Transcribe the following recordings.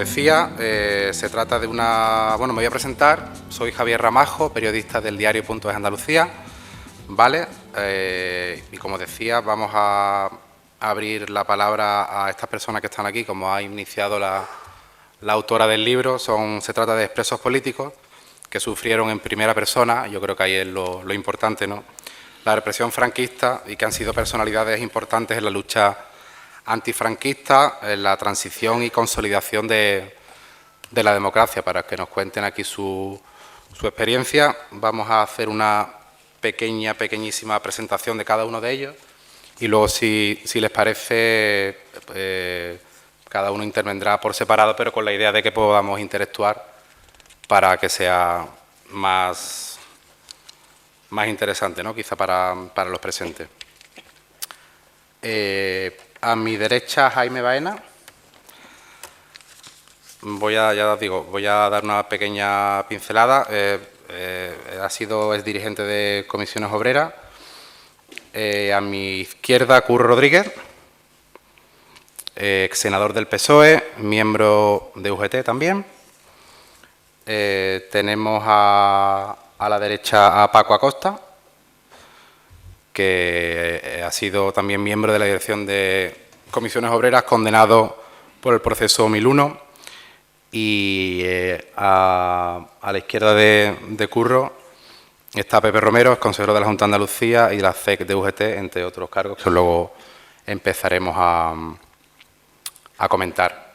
decía, se trata de una... Bueno, me voy a presentar. Soy Javier Ramajo, periodista del diario Punto de Andalucía, ¿vale? Y como decía, vamos a abrir la palabra a estas personas que están aquí, como ha iniciado la autora del libro. Se trata de expresos políticos que sufrieron en primera persona, yo creo que ahí es lo importante, ¿no?, la represión franquista, y que han sido personalidades importantes en la lucha antifranquista, en la transición y consolidación de la democracia. Para que nos cuenten aquí su experiencia, vamos a hacer una pequeñísima presentación de cada uno de ellos, y luego, si les parece, cada uno intervendrá por separado, pero con la idea de que podamos interactuar para que sea más interesante, ¿no?, quizá para los presentes. A mi derecha, Jaime Baena. Voy a dar una pequeña pincelada. Es dirigente de Comisiones Obreras. A mi izquierda, Curro Rodríguez, ex senador del PSOE, miembro de UGT también. Tenemos a la derecha a Paco Acosta, que ha sido también miembro de la dirección de Comisiones Obreras, condenado por el proceso 2001. Y a la izquierda de Curro está Pepe Romero, consejero de la Junta de Andalucía y de la CEC de UGT, entre otros cargos que luego empezaremos a comentar.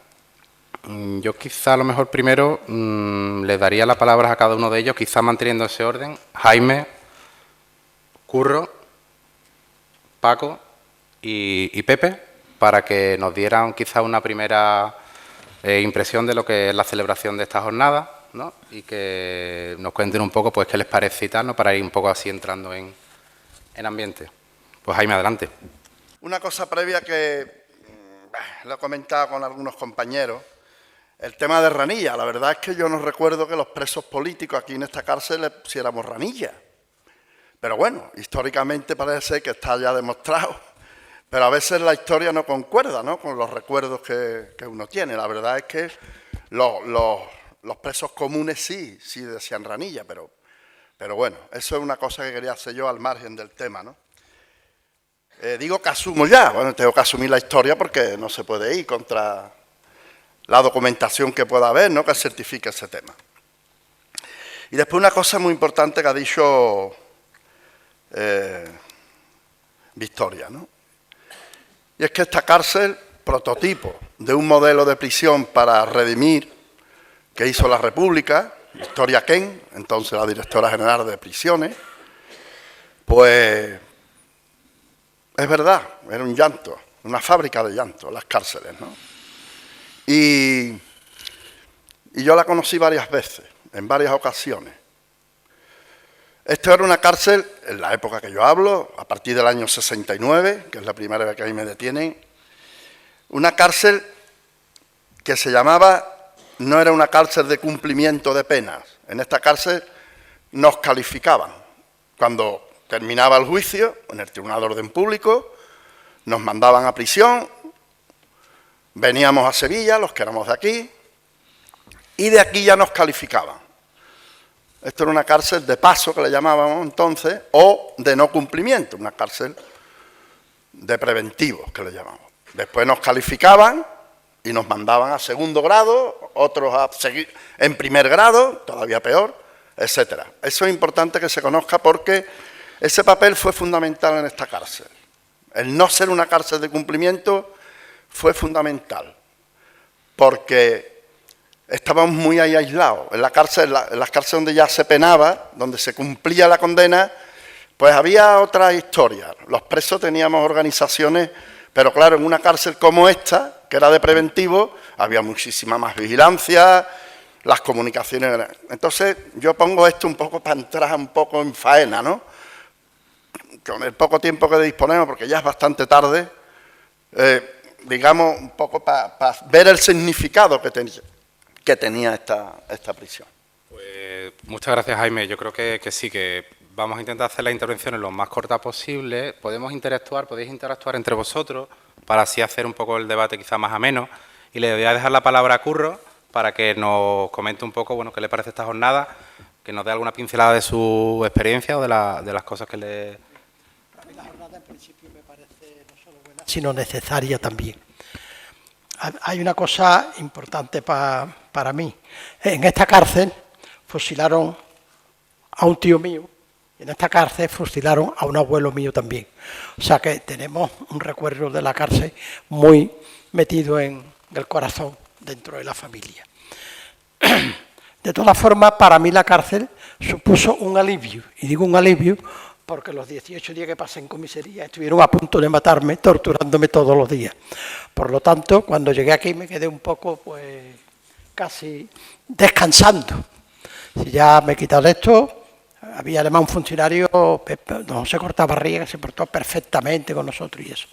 Yo quizá a lo mejor primero le daría la palabra a cada uno de ellos, quizá manteniendo ese orden. Jaime, Curro, Paco y Pepe, para que nos dieran quizá una primera impresión de lo que es la celebración de esta jornada, ¿no?, y que nos cuenten un poco pues qué les parece y tal, ¿no?, para ir un poco así entrando en ambiente. Pues Jaime, adelante. Una cosa previa que lo he comentado con algunos compañeros, el tema de ranilla. La verdad es que yo no recuerdo que los presos políticos aquí en esta cárcel le pusiéramos ranilla. Pero bueno, históricamente parece que está ya demostrado. Pero a veces la historia no concuerda, ¿no?, con los recuerdos que uno tiene. La verdad es que los presos comunes sí decían ranilla, pero bueno, eso es una cosa que quería hacer yo al margen del tema, ¿no? Digo que asumo ya, bueno, tengo que asumir la historia porque no se puede ir contra la documentación que pueda haber, ¿no?, que certifique ese tema. Y después una cosa muy importante que ha dicho Victoria, ¿no?, y es que esta cárcel, prototipo de un modelo de prisión para redimir que hizo la República, Victoria Kent, entonces la directora general de prisiones, pues es verdad, era un llanto, una fábrica de llanto, las cárceles, ¿no? Y yo la conocí varias veces, en varias ocasiones. Esto era una cárcel, en la época que yo hablo, a partir del año 69, que es la primera vez que ahí me detienen, una cárcel que se llamaba, no era una cárcel de cumplimiento de penas. En esta cárcel nos calificaban. Cuando terminaba el juicio, en el Tribunal de Orden Público, nos mandaban a prisión, veníamos a Sevilla, los que éramos de aquí, y de aquí ya nos calificaban. Esto era una cárcel de paso, que le llamábamos entonces, o de no cumplimiento, una cárcel de preventivos, que le llamamos. Después nos calificaban y nos mandaban a segundo grado, otros a seguir en primer grado, todavía peor, etcétera. Eso es importante que se conozca porque ese papel fue fundamental en esta cárcel. El no ser una cárcel de cumplimiento fue fundamental, porque estábamos muy ahí aislados. En las cárceles donde ya se penaba, donde se cumplía la condena, pues había otra historia. Los presos teníamos organizaciones, pero claro, en una cárcel como esta, que era de preventivo, había muchísima más vigilancia, las comunicaciones. Entonces, yo pongo esto un poco para entrar un poco en faena, ¿no?, con el poco tiempo que disponemos, porque ya es bastante tarde, digamos, un poco para ver el significado que tenía esta prisión. Pues muchas gracias, Jaime. Yo creo que sí, que vamos a intentar hacer las intervenciones lo más cortas posible. Podéis interactuar entre vosotros para así hacer un poco el debate quizá más ameno. Y le voy a dejar la palabra a Curro para que nos comente un poco, bueno, qué le parece esta jornada, que nos dé alguna pincelada de su experiencia o de las cosas que le... A mí la jornada en principio me parece no solo buena, sino necesaria también. Hay una cosa importante para mí. En esta cárcel fusilaron a un tío mío, y en esta cárcel fusilaron a un abuelo mío también. O sea que tenemos un recuerdo de la cárcel muy metido en el corazón dentro de la familia. De todas formas, para mí la cárcel supuso un alivio, y digo un alivio porque los 18 días que pasé en comisaría estuvieron a punto de matarme, torturándome todos los días. Por lo tanto, cuando llegué aquí me quedé un poco, pues, casi descansando. Si ya me he quitado esto, había además un funcionario, don José Cortabarría, que se portó perfectamente con nosotros y eso.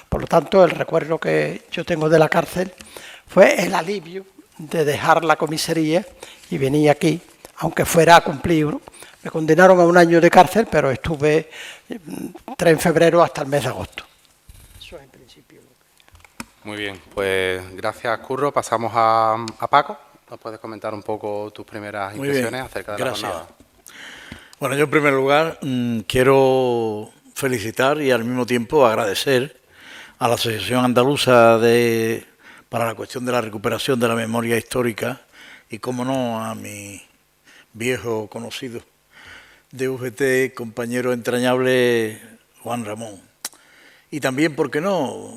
Por lo tanto, el recuerdo que yo tengo de la cárcel fue el alivio de dejar la comisaría y venir aquí, aunque fuera a cumplir. Me condenaron a 1 año de cárcel, pero estuve 3 de febrero hasta el mes de agosto. Eso es en principio. Muy bien, pues gracias, Curro. Pasamos a Paco. ¿Nos puedes comentar un poco tus primeras impresiones acerca de la jornada? Bueno, yo en primer lugar quiero felicitar y al mismo tiempo agradecer a la Asociación Andaluza para la cuestión de la recuperación de la memoria histórica y, cómo no, a mi viejo conocido de UGT, compañero entrañable Juan Ramón. Y también, ¿por qué no?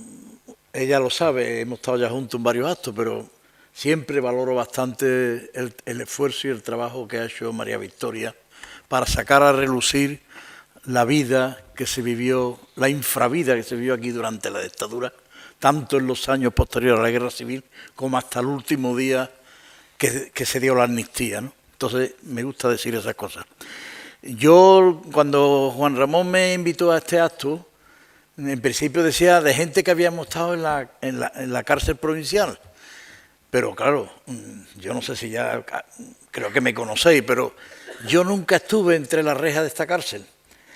Ella lo sabe, hemos estado ya juntos en varios actos, pero siempre valoro bastante el esfuerzo y el trabajo que ha hecho María Victoria para sacar a relucir la vida que se vivió, la infravida que se vivió aquí durante la dictadura, tanto en los años posteriores a la Guerra Civil como hasta el último día que se dio la amnistía, ¿no? Entonces, me gusta decir esas cosas. Yo, cuando Juan Ramón me invitó a este acto, en principio decía de gente que habíamos estado en la cárcel provincial. Pero claro, yo no sé si ya, creo que me conocéis, pero yo nunca estuve entre las rejas de esta cárcel.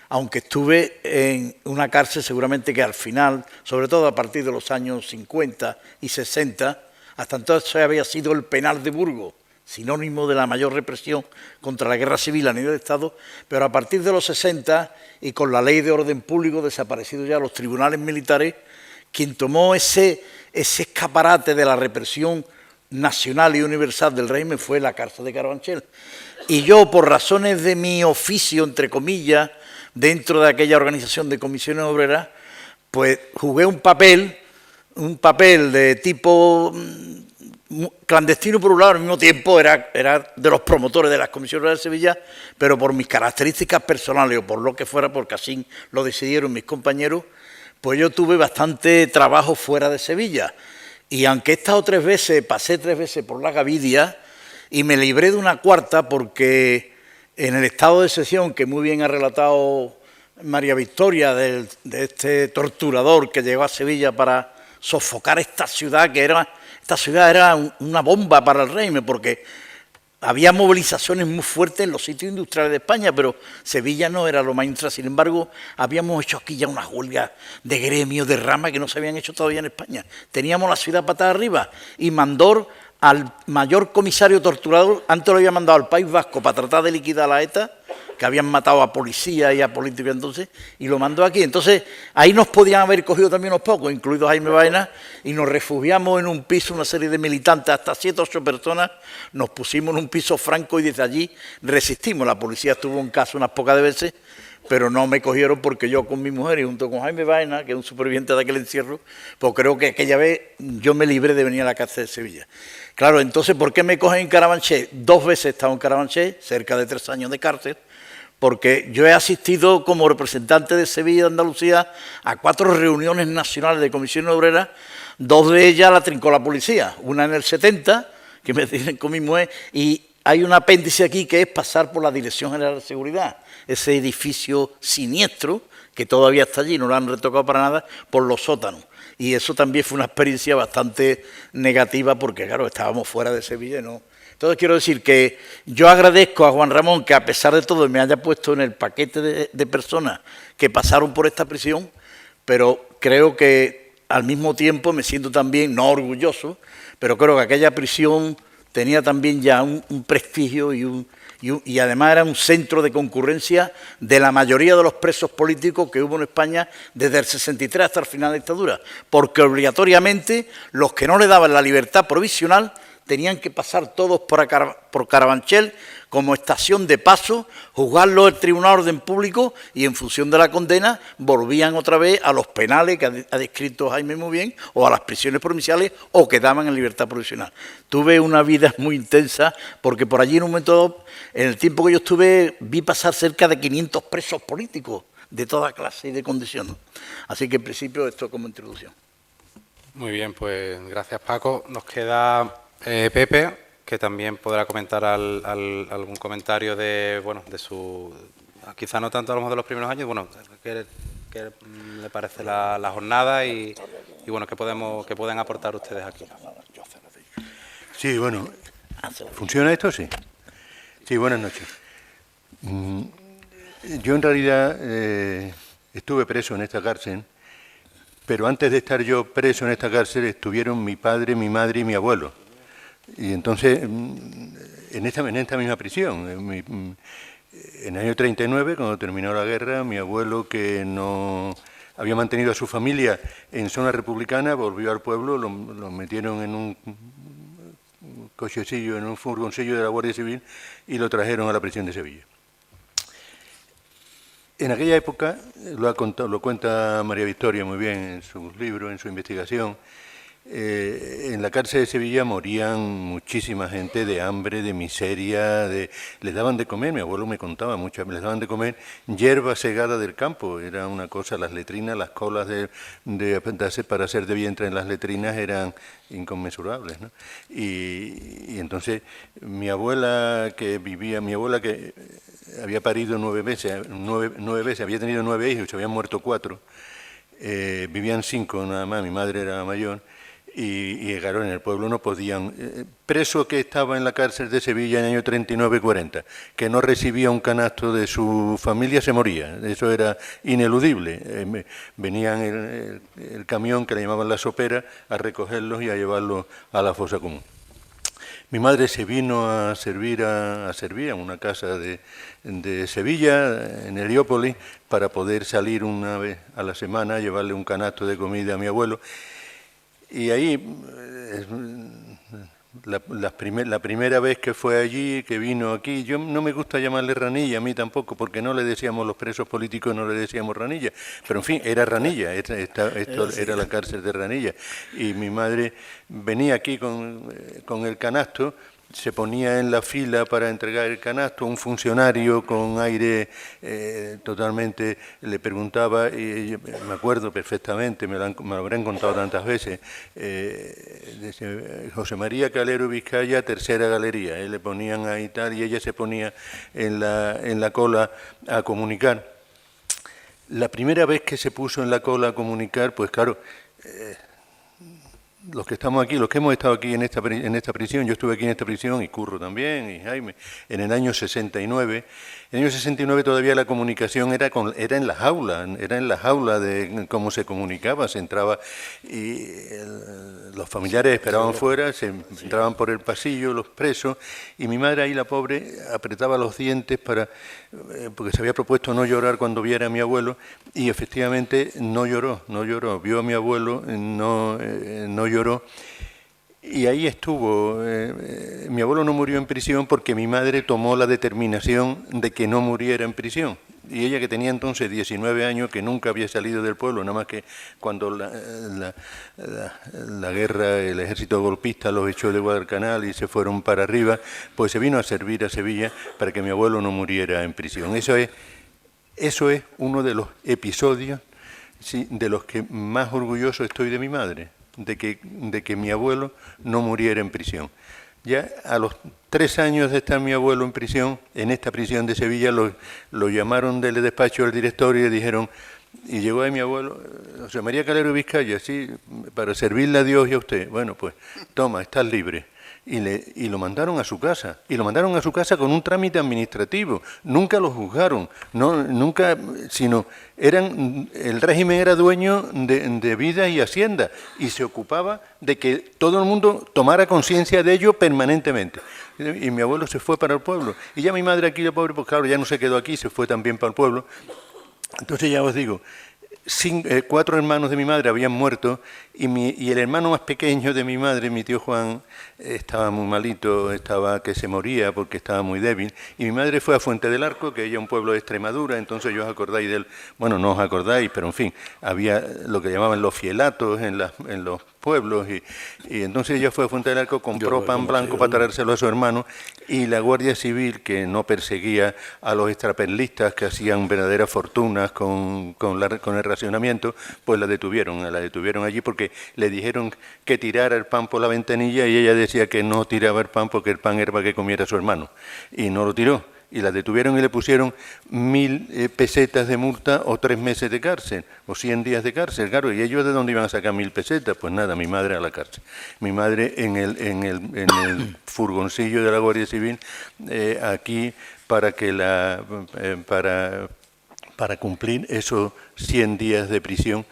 Aunque estuve en una cárcel seguramente que al final, sobre todo a partir de los años 50 y 60, hasta entonces había sido el penal de Burgos, sinónimo de la mayor represión contra la guerra civil a nivel de Estado, pero a partir de los 60 y con la ley de orden público, desaparecidos ya los tribunales militares, quien tomó ese escaparate de la represión nacional y universal del régimen fue la cárcel de Carabanchel. Y yo, por razones de mi oficio, entre comillas, dentro de aquella organización de comisiones obreras, pues jugué un papel de tipo clandestino por un lado, al mismo tiempo era de los promotores de las comisiones obreras de Sevilla, pero por mis características personales o por lo que fuera, porque así lo decidieron mis compañeros, pues yo tuve bastante trabajo fuera de Sevilla. Y aunque he estado 3 veces, pasé 3 veces por la Gavidia y me libré de una 4ª porque en el estado de excepción que muy bien ha relatado María Victoria de este torturador que llegó a Sevilla para sofocar esta ciudad, esta ciudad era una bomba para el régimen, porque había movilizaciones muy fuertes en los sitios industriales de España, pero Sevilla no era lo más industrial. Sin embargo, habíamos hecho aquí ya unas huelgas de gremios, de rama que no se habían hecho todavía en España. Teníamos la ciudad patada arriba y mandó al mayor comisario torturador, antes lo había mandado al País Vasco para tratar de liquidar a la ETA, que habían matado a policías y a políticos entonces, y lo mandó aquí. Entonces, ahí nos podían haber cogido también unos pocos, incluido Jaime Baena, y nos refugiamos en un piso, una serie de militantes, hasta 7 o 8 personas, nos pusimos en un piso franco y desde allí resistimos. La policía estuvo en casa unas pocas de veces, pero no me cogieron porque yo con mi mujer y junto con Jaime Baena, que es un superviviente de aquel encierro, pues creo que aquella vez yo me libré de venir a la cárcel de Sevilla. Claro, entonces, ¿por qué me cogen en Carabanchel? 2 veces he estado en Carabanchel, cerca de 3 años de cárcel, porque yo he asistido como representante de Sevilla y de Andalucía a 4 reuniones nacionales de comisiones obreras, 2 de ellas la trincó la policía, una en el 70, que me dicen con mi mujer, y hay un apéndice aquí que es pasar por la Dirección General de Seguridad, ese edificio siniestro, que todavía está allí, no lo han retocado para nada, por los sótanos. Y eso también fue una experiencia bastante negativa porque, claro, estábamos fuera de Sevilla y no. Entonces quiero decir que yo agradezco a Juan Ramón que a pesar de todo me haya puesto en el paquete de personas que pasaron por esta prisión, pero creo que al mismo tiempo me siento también, no orgulloso, pero creo que aquella prisión tenía también ya un prestigio y además era un centro de concurrencia de la mayoría de los presos políticos que hubo en España desde el 63 hasta el final de la dictadura, porque obligatoriamente los que no le daban la libertad provisional tenían que pasar todos por Carabanchel como estación de paso, juzgarlo el Tribunal de Orden Público y en función de la condena volvían otra vez a los penales que ha descrito Jaime muy bien, o a las prisiones provinciales, o quedaban en libertad provisional. Tuve una vida muy intensa porque por allí en un momento dado, en el tiempo que yo estuve, vi pasar cerca de 500 presos políticos de toda clase y de condición. Así que en principio esto como introducción. Muy bien, pues gracias Paco. Nos queda Pepe, que también podrá comentar algún comentario de su, quizá no tanto a lo mejor de los primeros años, bueno, qué le parece la jornada y bueno, qué pueden aportar ustedes aquí. Sí, bueno, ¿funciona esto? Sí. Sí, buenas noches. Yo en realidad estuve preso en esta cárcel, pero antes de estar yo preso en esta cárcel estuvieron mi padre, mi madre y mi abuelo. Y entonces, en esta misma prisión, en el año 39, cuando terminó la guerra, mi abuelo, que no había mantenido a su familia en zona republicana, volvió al pueblo, lo metieron en un cochecillo, en un furgoncillo de la Guardia Civil y lo trajeron a la prisión de Sevilla. En aquella época, lo cuenta María Victoria muy bien en sus libros, en su investigación, en la cárcel de Sevilla morían muchísima gente de hambre, de miseria, les daban de comer, mi abuelo me contaba mucho, les daban de comer hierba segada del campo, era una cosa, las letrinas, las colas para hacer de vientre en las letrinas eran inconmensurables, ¿no? Y entonces mi abuela que había parido 9 veces, había tenido 9 hijos, se habían muerto 4, vivían 5 nada más, mi madre era mayor, y llegaron en el pueblo, no podían. Preso que estaba en la cárcel de Sevilla en el año 39-40, que no recibía un canasto de su familia, se moría. Eso era ineludible. Venían el camión que le llamaban la sopera a recogerlos y a llevarlos a la fosa común. Mi madre se vino a servir en una casa de Sevilla, en Heliópolis, para poder salir una vez a la semana a llevarle un canasto de comida a mi abuelo. Y ahí, la primera vez que fue allí, que vino aquí, yo no me gusta llamarle ranilla, a mí tampoco, porque no le decíamos los presos políticos, no le decíamos ranilla, pero en fin, era ranilla, esto era la cárcel de ranilla. Y mi madre venía aquí con el canasto, se ponía en la fila para entregar el canasto, un funcionario con aire totalmente le preguntaba, y me acuerdo perfectamente, me lo habrán contado tantas veces, José María Calero Vizcaya, tercera galería, le ponían ahí tal, y ella se ponía en la cola a comunicar. La primera vez que se puso en la cola a comunicar, pues claro, los que estamos aquí, los que hemos estado aquí en esta prisión, yo estuve aquí en esta prisión y Curro también, y Jaime, en el año 69. En el año 69 todavía la comunicación era en las aulas de cómo se comunicaba, se entraba y los familiares esperaban fuera, se entraban por el pasillo los presos, y mi madre ahí, la pobre, apretaba los dientes porque se había propuesto no llorar cuando viera a mi abuelo, y efectivamente no lloró, vio a mi abuelo, no lloró. Y ahí estuvo. Mi abuelo no murió en prisión porque mi madre tomó la determinación de que no muriera en prisión. Y ella, que tenía entonces 19 años, que nunca había salido del pueblo, nada más que cuando la guerra, el ejército golpista los echó de Guadalcanal y se fueron para arriba, pues se vino a servir a Sevilla para que mi abuelo no muriera en prisión. Eso es uno de los episodios, sí, de los que más orgulloso estoy de mi madre. De que mi abuelo no muriera en prisión. Ya a los 3 años de estar mi abuelo en prisión, en esta prisión de Sevilla, lo llamaron del despacho del director y le dijeron, y llegó ahí mi abuelo, José María Calero Vizcaya, sí, para servirle a Dios y a usted. Bueno, pues, toma, estás libre. y lo mandaron a su casa. Y lo mandaron a su casa con un trámite administrativo. Nunca lo juzgaron, nunca, sino el régimen era dueño de vida y hacienda y se ocupaba de que todo el mundo tomara conciencia de ello permanentemente. Y mi abuelo se fue para el pueblo. Y ya mi madre aquí, la pobre, pues claro, ya no se quedó aquí, se fue también para el pueblo. Entonces ya os digo, 4 hermanos de mi madre habían muerto y el hermano más pequeño de mi madre, mi tío Juan, estaba muy malito, que se moría porque estaba muy débil. Y mi madre fue a Fuente del Arco, que es un pueblo de Extremadura, entonces yo os acordáis bueno, no os acordáis, pero en fin, había lo que llamaban los fielatos en los pueblos y entonces ella fue a Fuente del Arco, compró pan blanco para traérselo a su hermano y la Guardia Civil, que no perseguía a los extraperlistas que hacían verdaderas fortunas con el racionamiento, pues la detuvieron allí porque le dijeron que tirara el pan por la ventanilla y ella decía que no tiraba el pan porque el pan era para que comiera su hermano y no lo tiró. Y la detuvieron y le pusieron 1.000 pesetas de multa o 3 meses de cárcel, o 100 días de cárcel, claro. ¿Y ellos de dónde iban a sacar 1.000 pesetas? Pues nada, mi madre a la cárcel. Mi madre en el furgoncillo de la Guardia Civil, aquí para cumplir esos 100 días de prisión.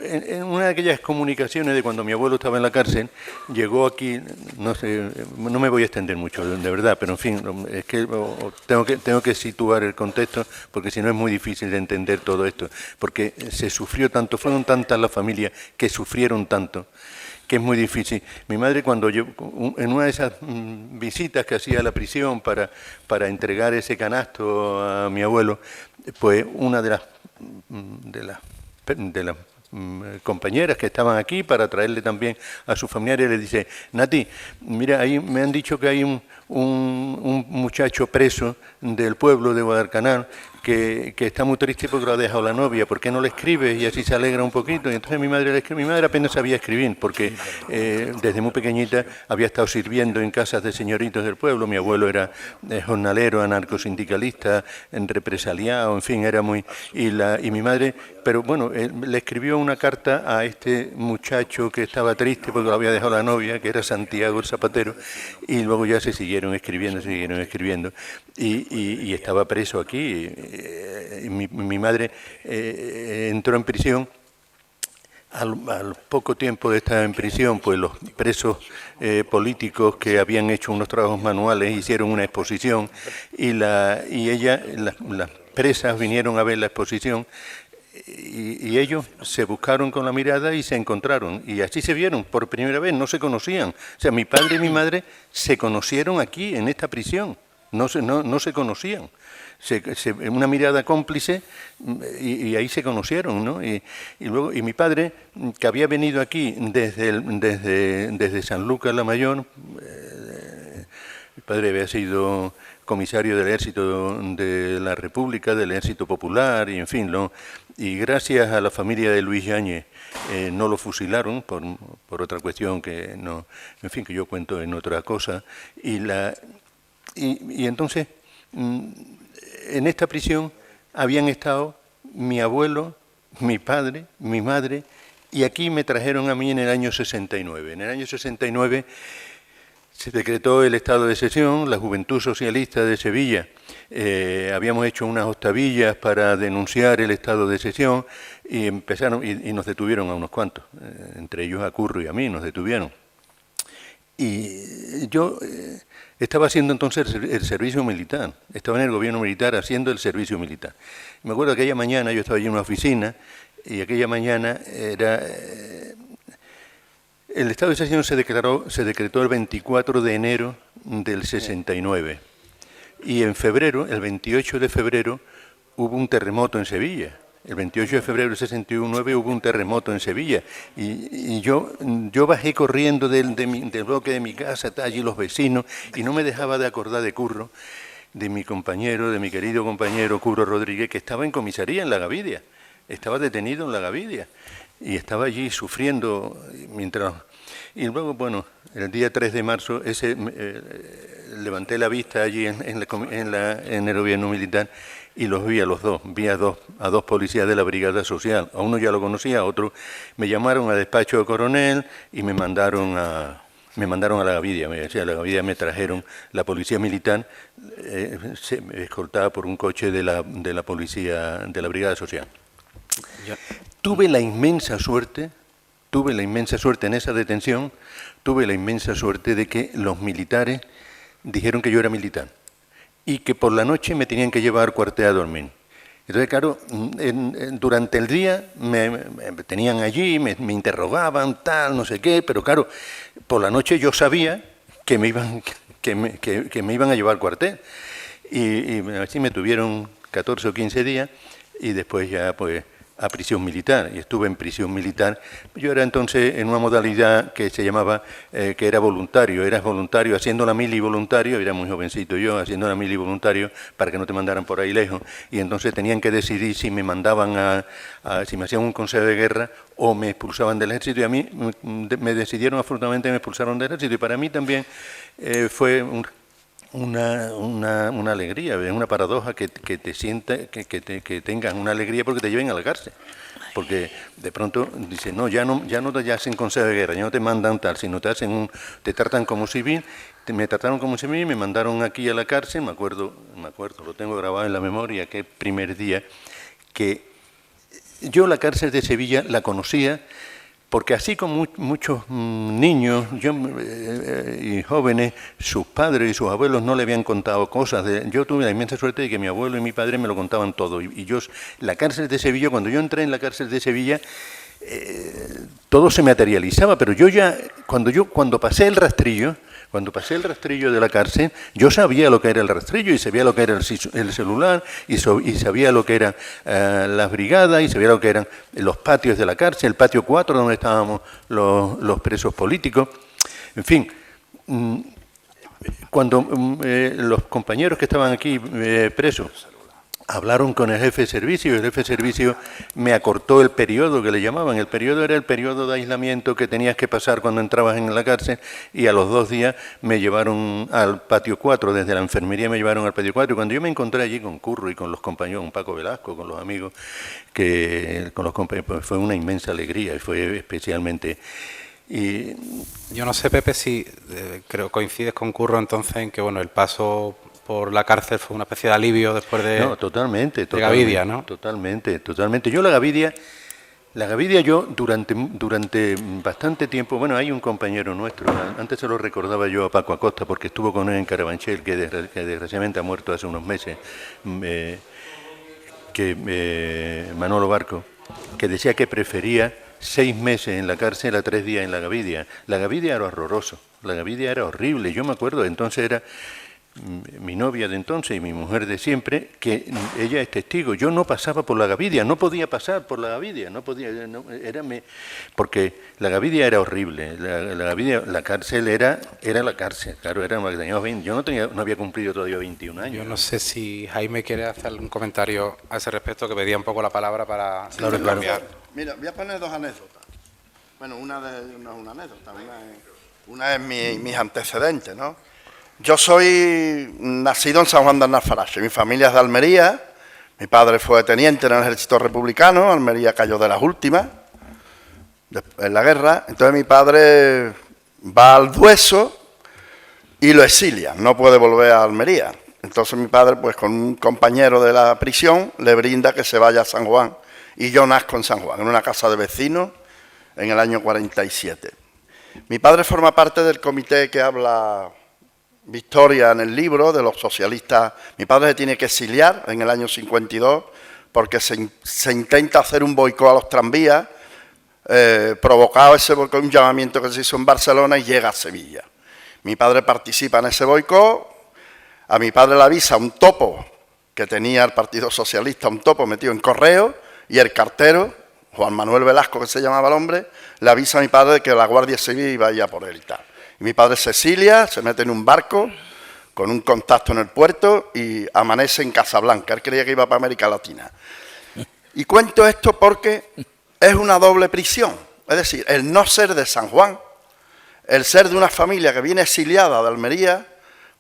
En una de aquellas comunicaciones de cuando mi abuelo estaba en la cárcel, llegó aquí, no sé, no me voy a extender mucho, de verdad, pero en fin, es que tengo que situar el contexto, porque si no es muy difícil de entender todo esto, porque se sufrió tanto, fueron tantas las familias que sufrieron tanto, que es muy difícil. Mi madre, cuando yo, en una de esas visitas que hacía a la prisión para entregar ese canasto a mi abuelo, pues una de las compañeras que estaban aquí para traerle también a sus familiares, le dice: Nati, mira, ahí me han dicho que hay un muchacho preso del pueblo de Guadalcanal que está muy triste porque lo ha dejado la novia, ¿por qué no le escribes? Y así se alegra un poquito. Y entonces mi madre le escribe. Mi madre apenas sabía escribir porque desde muy pequeñita había estado sirviendo en casas de señoritos del pueblo. Mi abuelo era jornalero, anarcosindicalista, represaliado, en fin, era muy... Y mi madre, pero bueno, le escribió una carta a este muchacho que estaba triste porque lo había dejado la novia, que era Santiago el Zapatero, y luego ya se siguieron escribiendo, y estaba preso aquí. Mi madre entró en prisión. Al poco tiempo de estar en prisión, pues los presos políticos que habían hecho unos trabajos manuales hicieron una exposición y las presas vinieron a ver la exposición y ellos se buscaron con la mirada y se encontraron y así se vieron por primera vez, no se conocían. O sea, mi padre y mi madre se conocieron aquí en esta prisión, no se conocían. Una mirada cómplice y ahí se conocieron, ¿no? Y mi padre, que había venido aquí desde Sanlúcar la Mayor, mi padre había sido comisario del Ejército de la República, del Ejército Popular, y en fin, ¿no? Y gracias a la familia de Luis Yáñez no lo fusilaron por otra cuestión que no, en fin, que yo cuento en otra cosa, y entonces en esta prisión habían estado mi abuelo, mi padre, mi madre, y aquí me trajeron a mí en el año 69. En el año 69 se decretó el estado de excepción, la Juventud Socialista de Sevilla. Habíamos hecho unas octavillas para denunciar el estado de excepción y empezaron y nos detuvieron a unos cuantos, entre ellos a Curro y a mí nos detuvieron. Y yo estaba haciendo entonces el servicio militar, estaba en el gobierno militar haciendo el servicio militar. Me acuerdo que aquella mañana yo estaba allí en una oficina y aquella mañana era... el estado de excepción se decretó el 24 de enero del 69 y en febrero, el 28 de febrero, hubo un terremoto en Sevilla. El 28 de febrero del 69 hubo un terremoto en Sevilla y yo bajé corriendo del bloque de mi casa, allí los vecinos, y no me dejaba de acordar de Curro, de mi querido compañero Curro Rodríguez, que estaba en comisaría en La Gavidia, estaba detenido en La Gavidia y estaba allí sufriendo mientras... Y luego, bueno, el día 3 de marzo levanté la vista allí en el gobierno militar y los vi a los dos, vi a dos policías de la Brigada Social. A uno ya lo conocía, a otro me llamaron a despacho de coronel y me mandaron a me mandaron a la Gavidia. A la Gavidia me trajeron la policía militar, escoltada por un coche de la policía, de la Brigada Social. Tuve la inmensa suerte en esa detención, tuve la inmensa suerte de que los militares dijeron que yo era militar y que por la noche me tenían que llevar al cuartel a dormir. Entonces, claro, durante el día me tenían allí, me interrogaban, tal, no sé qué, pero claro, por la noche yo sabía que me iban a llevar al cuartel. Y así me tuvieron 14 o 15 días y después ya pues a prisión militar, y estuve en prisión militar. Yo era entonces en una modalidad que se llamaba, que era voluntario, eras voluntario, haciendo la mili voluntario, era muy jovencito yo, haciendo la mili voluntario para que no te mandaran por ahí lejos, y entonces tenían que decidir si me mandaban si me hacían un consejo de guerra o me expulsaban del ejército, y a mí me decidieron, afortunadamente me expulsaron del ejército, y para mí también fue una alegría, es una paradoja que te sientas, que tengas una alegría porque te lleven a la cárcel. Porque de pronto dicen, no, ya no te hacen consejo de guerra, ya no te mandan tal, sino te tratan como civil. Me trataron como civil y me mandaron aquí a la cárcel, me acuerdo, lo tengo grabado en la memoria, que el primer día que yo la cárcel de Sevilla la conocía, porque así como muchos niños y jóvenes, sus padres y sus abuelos no le habían contado cosas. Yo tuve la inmensa suerte de que mi abuelo y mi padre me lo contaban todo. Y yo, la cárcel de Sevilla, cuando yo entré en la cárcel de Sevilla, todo se materializaba, pero cuando pasé el rastrillo de la cárcel, yo sabía lo que era el rastrillo y sabía lo que era el celular y sabía lo que eran las brigadas y sabía lo que eran los patios de la cárcel, el patio 4 donde estábamos los presos políticos. En fin, cuando los compañeros que estaban aquí presos hablaron con el jefe de servicio, y el jefe de servicio me acortó el periodo que le llamaban. El periodo era el periodo de aislamiento que tenías que pasar cuando entrabas en la cárcel, y a los 2 días me llevaron al patio 4, desde la enfermería me llevaron al patio 4, y cuando yo me encontré allí con Curro y con los compañeros, con Paco Velasco, con los amigos, pues fue una inmensa alegría, y fue especialmente... Y yo no sé, Pepe, si creo coincides con Curro entonces en que bueno, el paso por la cárcel fue una especie de alivio después de... No, totalmente. Gavidia, ¿no? Totalmente. Yo la Gavidia yo durante bastante tiempo, bueno, hay un compañero nuestro, antes se lo recordaba yo a Paco Acosta, porque estuvo con él en Carabanchel, que desgraciadamente ha muerto hace unos meses, Manolo Barco, que decía que prefería 6 meses en la cárcel a 3 días en la Gavidia. La Gavidia era horroroso, la Gavidia era horrible. Yo me acuerdo, entonces era mi novia de entonces y mi mujer de siempre, que ella es testigo. Yo no pasaba por la Gavidia, no podía pasar por la Gavidia, porque la Gavidia era horrible. La Gavidia, la cárcel era la cárcel, claro, era una que teníamos 20. Yo no había cumplido todavía 21 años. Yo no sé si Jaime quiere hacer algún comentario a ese respecto, que pedía un poco la palabra para cambiar. Mira, voy a poner 2 anécdotas. Bueno, una no es una anécdota, una es mis antecedentes, ¿no? Yo soy nacido en San Juan de Alnafarache, mi familia es de Almería, mi padre fue teniente en el ejército republicano, Almería cayó de las últimas en la guerra, entonces mi padre va al Dueso y lo exilian, no puede volver a Almería. Entonces mi padre, pues con un compañero de la prisión, le brinda que se vaya a San Juan, y yo nazco en San Juan, en una casa de vecinos, en el año 47. Mi padre forma parte del comité que habla Victoria en el libro, de los socialistas. Mi padre se tiene que exiliar en el año 52 porque se intenta hacer un boicot a los tranvías, provocado ese boicot, un llamamiento que se hizo en Barcelona, y llega a Sevilla. Mi padre participa en ese boicot, a mi padre le avisa un topo que tenía el Partido Socialista, un topo metido en correo, y el cartero, Juan Manuel Velasco, que se llamaba el hombre, le avisa a mi padre de que la Guardia Civil iba a ir a por él y tal. Y mi padre se exilia, se mete en un barco con un contacto en el puerto y amanece en Casablanca. Él creía que iba para América Latina. Y cuento esto porque es una doble prisión. Es decir, el no ser de San Juan, el ser de una familia que viene exiliada de Almería,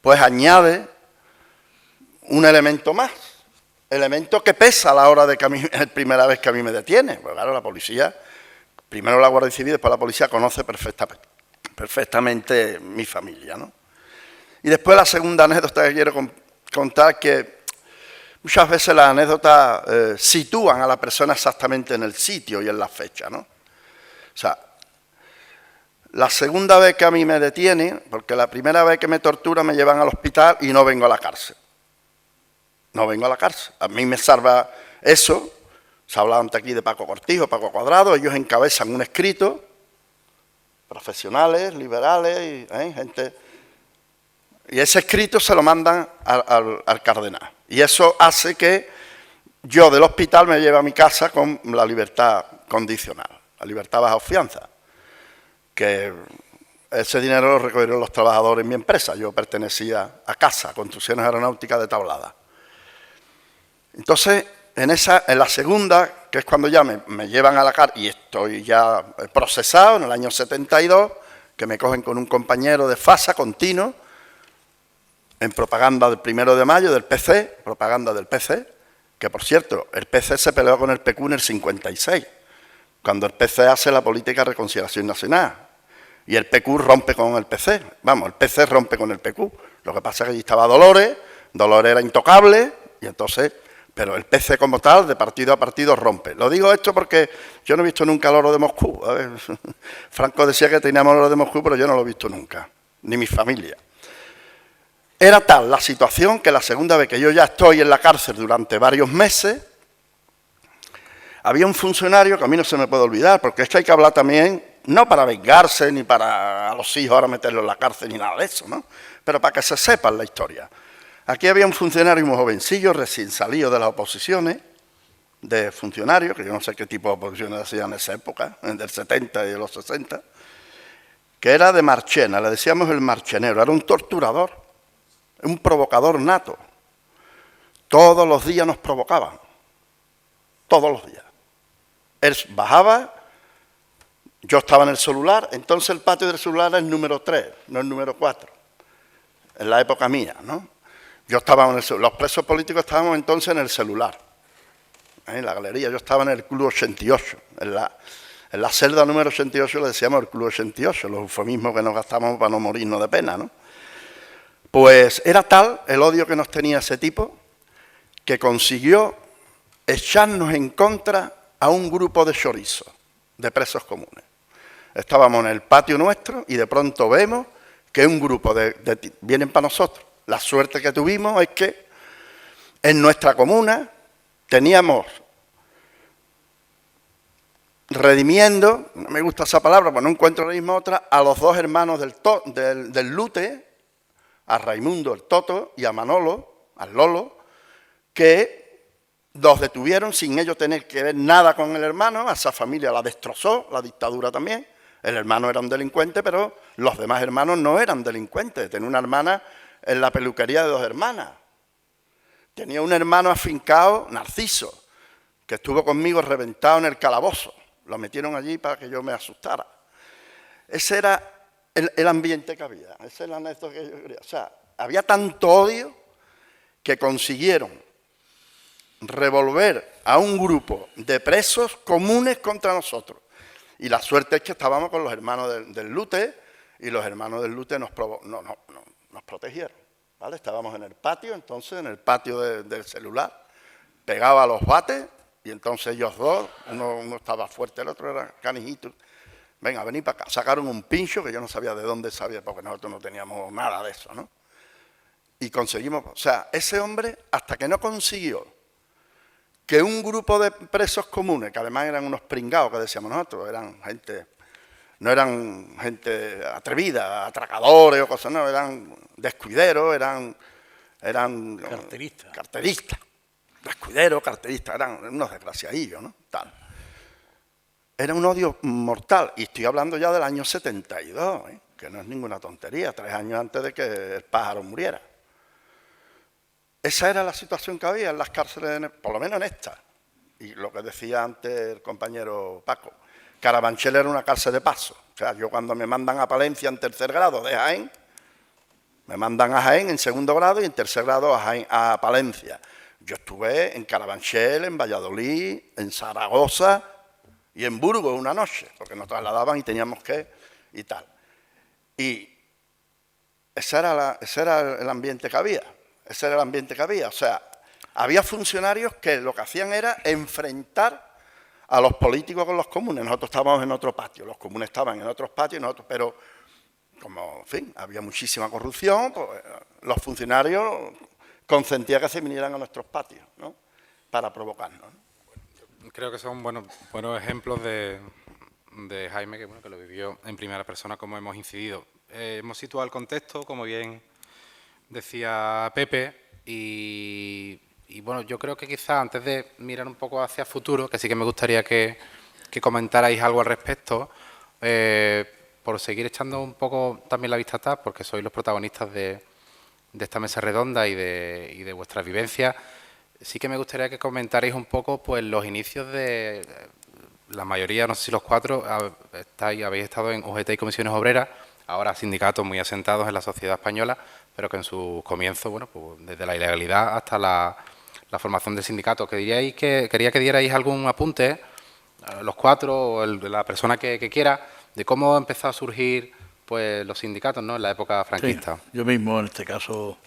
pues añade un elemento más. Elemento que pesa a la hora de que es la primera vez que a mí me detiene. Pues claro, la policía, primero la Guardia Civil, después la policía conoce perfectamente mi familia, ¿no? Y después la segunda anécdota que quiero contar, que muchas veces las anécdotas sitúan a la persona exactamente en el sitio y en la fecha, ¿no? O sea, la segunda vez que a mí me detienen, porque la primera vez que me torturan me llevan al hospital y no vengo a la cárcel. No vengo a la cárcel. A mí me salva eso. Se ha hablado antes aquí de Paco Cortijo, Paco Cuadrado. Ellos encabezan un escrito, profesionales, liberales, gente. Y ese escrito se lo mandan al cardenal. Y eso hace que yo del hospital me lleve a mi casa con la libertad condicional, la libertad bajo fianza. Que ese dinero lo recogieron los trabajadores en mi empresa. Yo pertenecía a CASA, Construcciones Aeronáuticas de Tablada. Entonces, en la segunda, que es cuando ya me llevan a la cárcel y estoy ya procesado, en el año 72, que me cogen con un compañero de FASA continuo, en propaganda del 1 de mayo del PC, propaganda del PC, que por cierto, el PC se peleó con el PQ en el 56, cuando el PC hace la política de reconciliación nacional. Y el PQ rompe con el PC. Vamos, el PC rompe con el PQ. Lo que pasa es que allí estaba Dolores era intocable, y entonces, pero el PC como tal, de partido a partido, rompe. Lo digo esto porque yo no he visto nunca el oro de Moscú. A ver, Franco decía que teníamos el oro de Moscú, pero yo no lo he visto nunca, ni mi familia. Era tal la situación que la segunda vez que yo ya estoy en la cárcel durante varios meses, había un funcionario que a mí no se me puede olvidar, porque esto hay que hablar también, no para vengarse, ni para a los hijos ahora meterlos en la cárcel, ni nada de eso, ¿no? Pero para que se sepa la historia. Aquí había un funcionario muy jovencillo, recién salido de las oposiciones, de funcionarios, que yo no sé qué tipo de oposiciones hacían en esa época, del 70 y de los 60, que era de Marchena, le decíamos el marchenero, era un torturador, un provocador nato. Todos los días nos provocaban, todos los días. Él bajaba, yo estaba en el celular, entonces el patio del celular era el número 3, no el número 4, en la época mía, ¿no? Yo estaba en el celular, los presos políticos estábamos entonces en el celular, en la galería, yo estaba en el Club 88, en la celda número 88 le decíamos el Club 88, los eufemismos que nos gastamos para no morirnos de pena, ¿no? Pues era tal el odio que nos tenía ese tipo, que consiguió echarnos en contra a un grupo de chorizos, de presos comunes. Estábamos en el patio nuestro y de pronto vemos que un grupo vienen para nosotros. La suerte que tuvimos es que en nuestra comuna teníamos redimiendo, no me gusta esa palabra, pues no encuentro la misma otra, a los dos hermanos del Lute, a Raimundo, el Toto, y a Manolo, al Lolo, que los detuvieron sin ellos tener que ver nada con el hermano, a esa familia la destrozó, la dictadura también. El hermano era un delincuente, pero los demás hermanos no eran delincuentes. Tenía una hermana en la peluquería de 2 hermanas. Tenía un hermano afincado, Narciso, que estuvo conmigo reventado en el calabozo. Lo metieron allí para que yo me asustara. Ese era el ambiente que había. Esa es la anécdota que yo quería. O sea, había tanto odio que consiguieron revolver a un grupo de presos comunes contra nosotros. Y la suerte es que estábamos con los hermanos del Lute, y los hermanos del Lute nos protegieron, ¿vale? Estábamos en el patio, entonces, en el patio del celular, pegaba a los bates, y entonces ellos dos, uno estaba fuerte, el otro era canijito. Venga, vení para acá. Sacaron un pincho que yo no sabía de dónde sabía, porque nosotros no teníamos nada de eso, ¿no? Y conseguimos, o sea, ese hombre, hasta que no consiguió que un grupo de presos comunes, que además eran unos pringados que decíamos nosotros, no eran gente atrevida, atracadores o cosas, no, eran descuideros, eran carteristas, descuideros, carteristas, eran unos desgraciadillos, ¿no? Tal. Era un odio mortal, y estoy hablando ya del año 72, que no es ninguna tontería, 3 años antes de que el pájaro muriera. Esa era la situación que había en las cárceles, por lo menos en esta. Y lo que decía antes el compañero Paco, Carabanchel era una cárcel de paso. O sea, yo cuando me mandan a Palencia en 3er grado de Jaén, me mandan a Jaén en 2º grado y en 3er grado a Palencia. Yo estuve en Carabanchel, en Valladolid, en Zaragoza y en Burgos una noche, porque nos trasladaban y teníamos que y tal. Y ese era el ambiente que había. Ese era el ambiente que había. O sea, había funcionarios que lo que hacían era enfrentar a los políticos con los comunes. Nosotros estábamos en otro patio, los comunes estaban en otros patios, nosotros, pero como, en fin, había muchísima corrupción, pues, los funcionarios consentían que se vinieran a nuestros patios, ¿no?, para provocarnos, ¿no? Creo que son buenos ejemplos de Jaime, que lo vivió en primera persona, como hemos incidido. Hemos situado el contexto, como bien decía Pepe, y bueno, yo creo que quizá antes de mirar un poco hacia el futuro, que sí que me gustaría que comentarais algo al respecto, por seguir echando un poco también la vista atrás, porque sois los protagonistas de esta mesa redonda y de vuestras vivencias, sí que me gustaría que comentarais un poco pues los inicios de la mayoría, no sé si los cuatro, habéis estado en UGT y comisiones obreras, ahora sindicatos muy asentados en la sociedad española, pero que en sus comienzos, bueno, pues desde la ilegalidad hasta la formación del sindicato. Quería que dierais algún apunte, los cuatro, o la persona que quiera, de cómo empezó a surgir pues los sindicatos, ¿no?, en la época franquista. Sí, yo mismo, en este caso,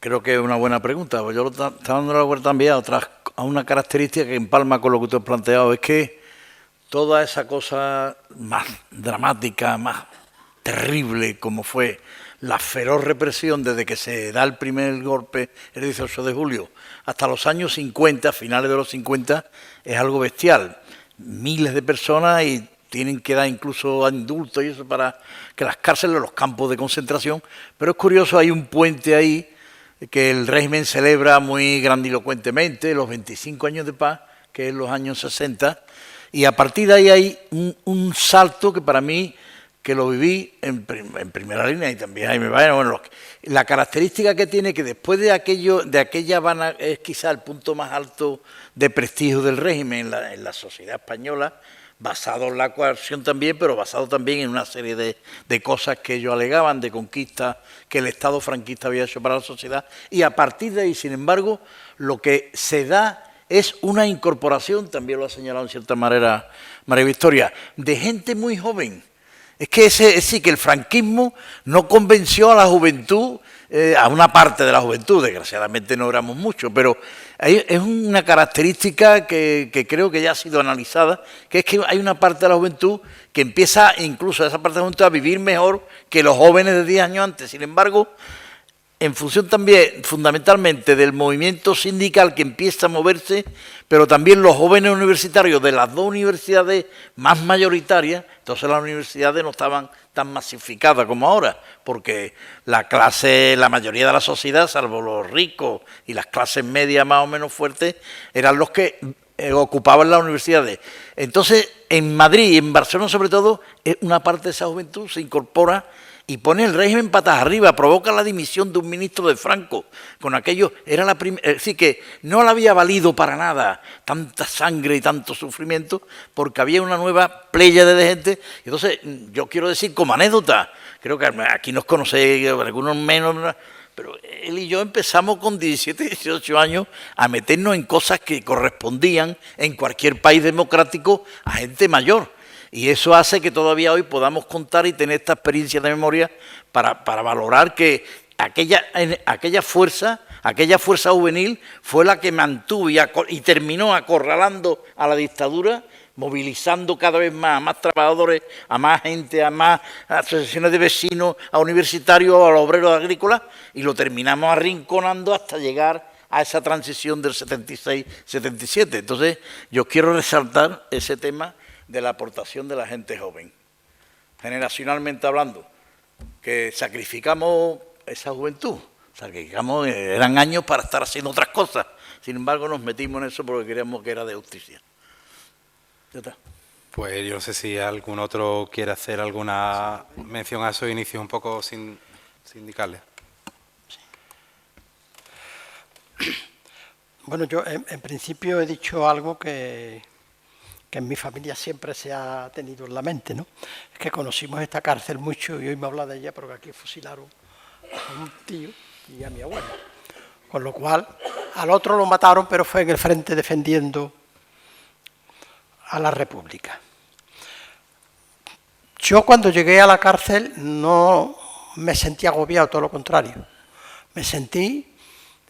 creo que es una buena pregunta. Pues yo estaba dando la vuelta también a una característica que empalma con lo que tú has planteado, es que toda esa cosa más dramática, más terrible, como fue la feroz represión desde que se da el primer golpe el 18 de julio hasta los años 50, finales de los 50, es algo bestial. Miles de personas y tienen que dar incluso indultos y eso para que las cárceles, los campos de concentración. Pero es curioso, hay un puente ahí que el régimen celebra muy grandilocuentemente, los 25 años de paz, que es los años 60, y a partir de ahí hay un salto que para mí, que lo viví en primera línea, y también ahí me va, bueno, la característica que tiene que después de aquella Habana es quizá el punto más alto de prestigio del régimen en la sociedad española, basado en la coerción también, pero basado también en una serie de cosas que ellos alegaban, de conquistas que el Estado franquista había hecho para la sociedad, y a partir de ahí, sin embargo, lo que se da es una incorporación, también lo ha señalado en cierta manera María Victoria, de gente muy joven. Es que sí, que el franquismo no convenció a la juventud, a una parte de la juventud, desgraciadamente no éramos muchos, pero es una característica que creo que ya ha sido analizada, que es que hay una parte de la juventud que empieza, incluso esa parte de la juventud, a vivir mejor que los jóvenes de 10 años antes. Sin embargo, en función también, fundamentalmente, del movimiento sindical que empieza a moverse, pero también los jóvenes universitarios de las dos universidades más mayoritarias, entonces las universidades no estaban tan masificadas como ahora, porque la mayoría de la sociedad, salvo los ricos y las clases medias más o menos fuertes, eran los que ocupaban las universidades. Entonces, en Madrid y en Barcelona sobre todo, una parte de esa juventud se incorpora y pone el régimen patas arriba, provoca la dimisión de un ministro de Franco. Con aquello, es decir, que no le había valido para nada tanta sangre y tanto sufrimiento, porque había una nueva pléyade de gente. Entonces, yo quiero decir como anécdota, creo que aquí nos conocéis, algunos menos, pero él y yo empezamos con 17, 18 años a meternos en cosas que correspondían en cualquier país democrático a gente mayor. Y eso hace que todavía hoy podamos contar y tener esta experiencia de memoria para valorar que aquella fuerza juvenil fue la que mantuvo y terminó acorralando a la dictadura, movilizando cada vez más a más trabajadores, a más gente, a más asociaciones de vecinos, a universitarios, a los obreros agrícolas, y lo terminamos arrinconando hasta llegar a esa transición del 76-77. Entonces, yo quiero resaltar ese tema de la aportación de la gente joven, generacionalmente hablando, que sacrificamos esa juventud, eran años para estar haciendo otras cosas, sin embargo nos metimos en eso porque creíamos que era de justicia. ¿Ya está? Pues yo no sé si algún otro quiere hacer alguna mención a esos inicios un poco sindicales. Bueno, yo en principio he dicho algo que en mi familia siempre se ha tenido en la mente, ¿no? Es que conocimos esta cárcel mucho y hoy me habla de ella porque aquí fusilaron a un tío y a mi abuelo. Con lo cual, al otro lo mataron, pero fue en el frente defendiendo a la República. Yo cuando llegué a la cárcel no me sentí agobiado, todo lo contrario. Me sentí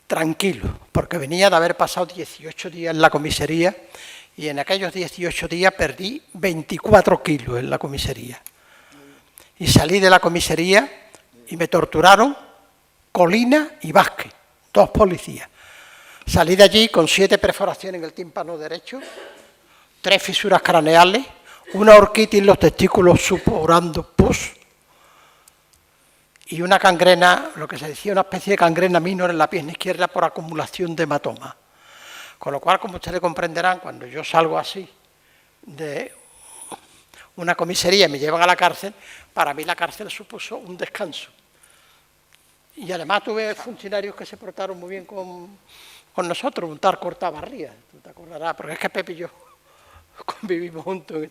tranquilo, porque venía de haber pasado 18 días en la comisaría y en aquellos 18 días perdí 24 kilos en la comisaría. Y salí de la comisaría y me torturaron Colina y Vázquez, 2 policías. Salí de allí con 7 perforaciones en el tímpano derecho, 3 fisuras craneales, una horquitis en los testículos supurando pus y una gangrena, lo que se decía una especie de gangrena minor en la pierna izquierda por acumulación de hematoma. Con lo cual, como ustedes comprenderán, cuando yo salgo así de una comisaría y me llevan a la cárcel, para mí la cárcel supuso un descanso. Y además tuve funcionarios que se portaron muy bien con nosotros, un tal Cortabarría, tú te acordarás, porque es que Pepe y yo convivimos juntos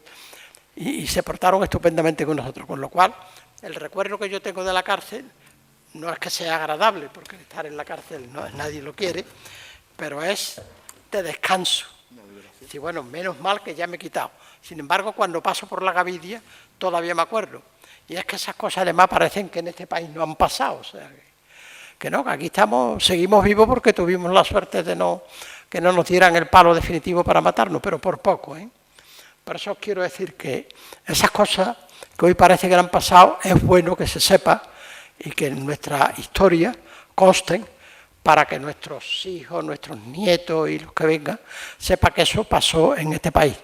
y se portaron estupendamente con nosotros, con lo cual el recuerdo que yo tengo de la cárcel no es que sea agradable, porque estar en la cárcel nadie lo quiere, pero es de descanso. Y bueno, menos mal que ya me he quitado. Sin embargo, cuando paso por la Gavidia, todavía me acuerdo. Y es que esas cosas además parecen que en este país no han pasado. O sea, que no, que aquí seguimos vivos porque tuvimos la suerte de que no nos dieran el palo definitivo para matarnos, pero por poco. Por eso os quiero decir que esas cosas que hoy parece que han pasado, es bueno que se sepa y que en nuestra historia consten para que nuestros hijos, nuestros nietos y los que vengan sepan que eso pasó en este país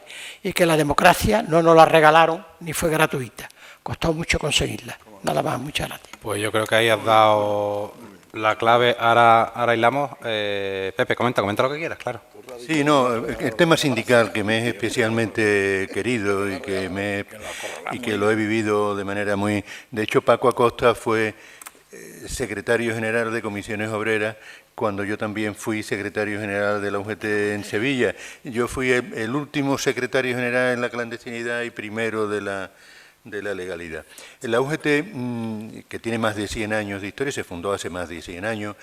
y que la democracia no nos la regalaron ni fue gratuita, costó mucho conseguirla. Nada más, muchas gracias. Pues yo creo que ahí has dado la clave, ahora hilamos. Pepe, comenta lo que quieras, claro. Sí, no, el tema sindical que me es especialmente querido y que lo he vivido de manera muy... De hecho, Paco Acosta fue secretario general de Comisiones Obreras cuando yo también fui secretario general de la UGT en Sevilla. Yo fui el último secretario general en la clandestinidad y primero de la legalidad. La UGT, que tiene más de 100 años de historia, se fundó hace más de 100 años.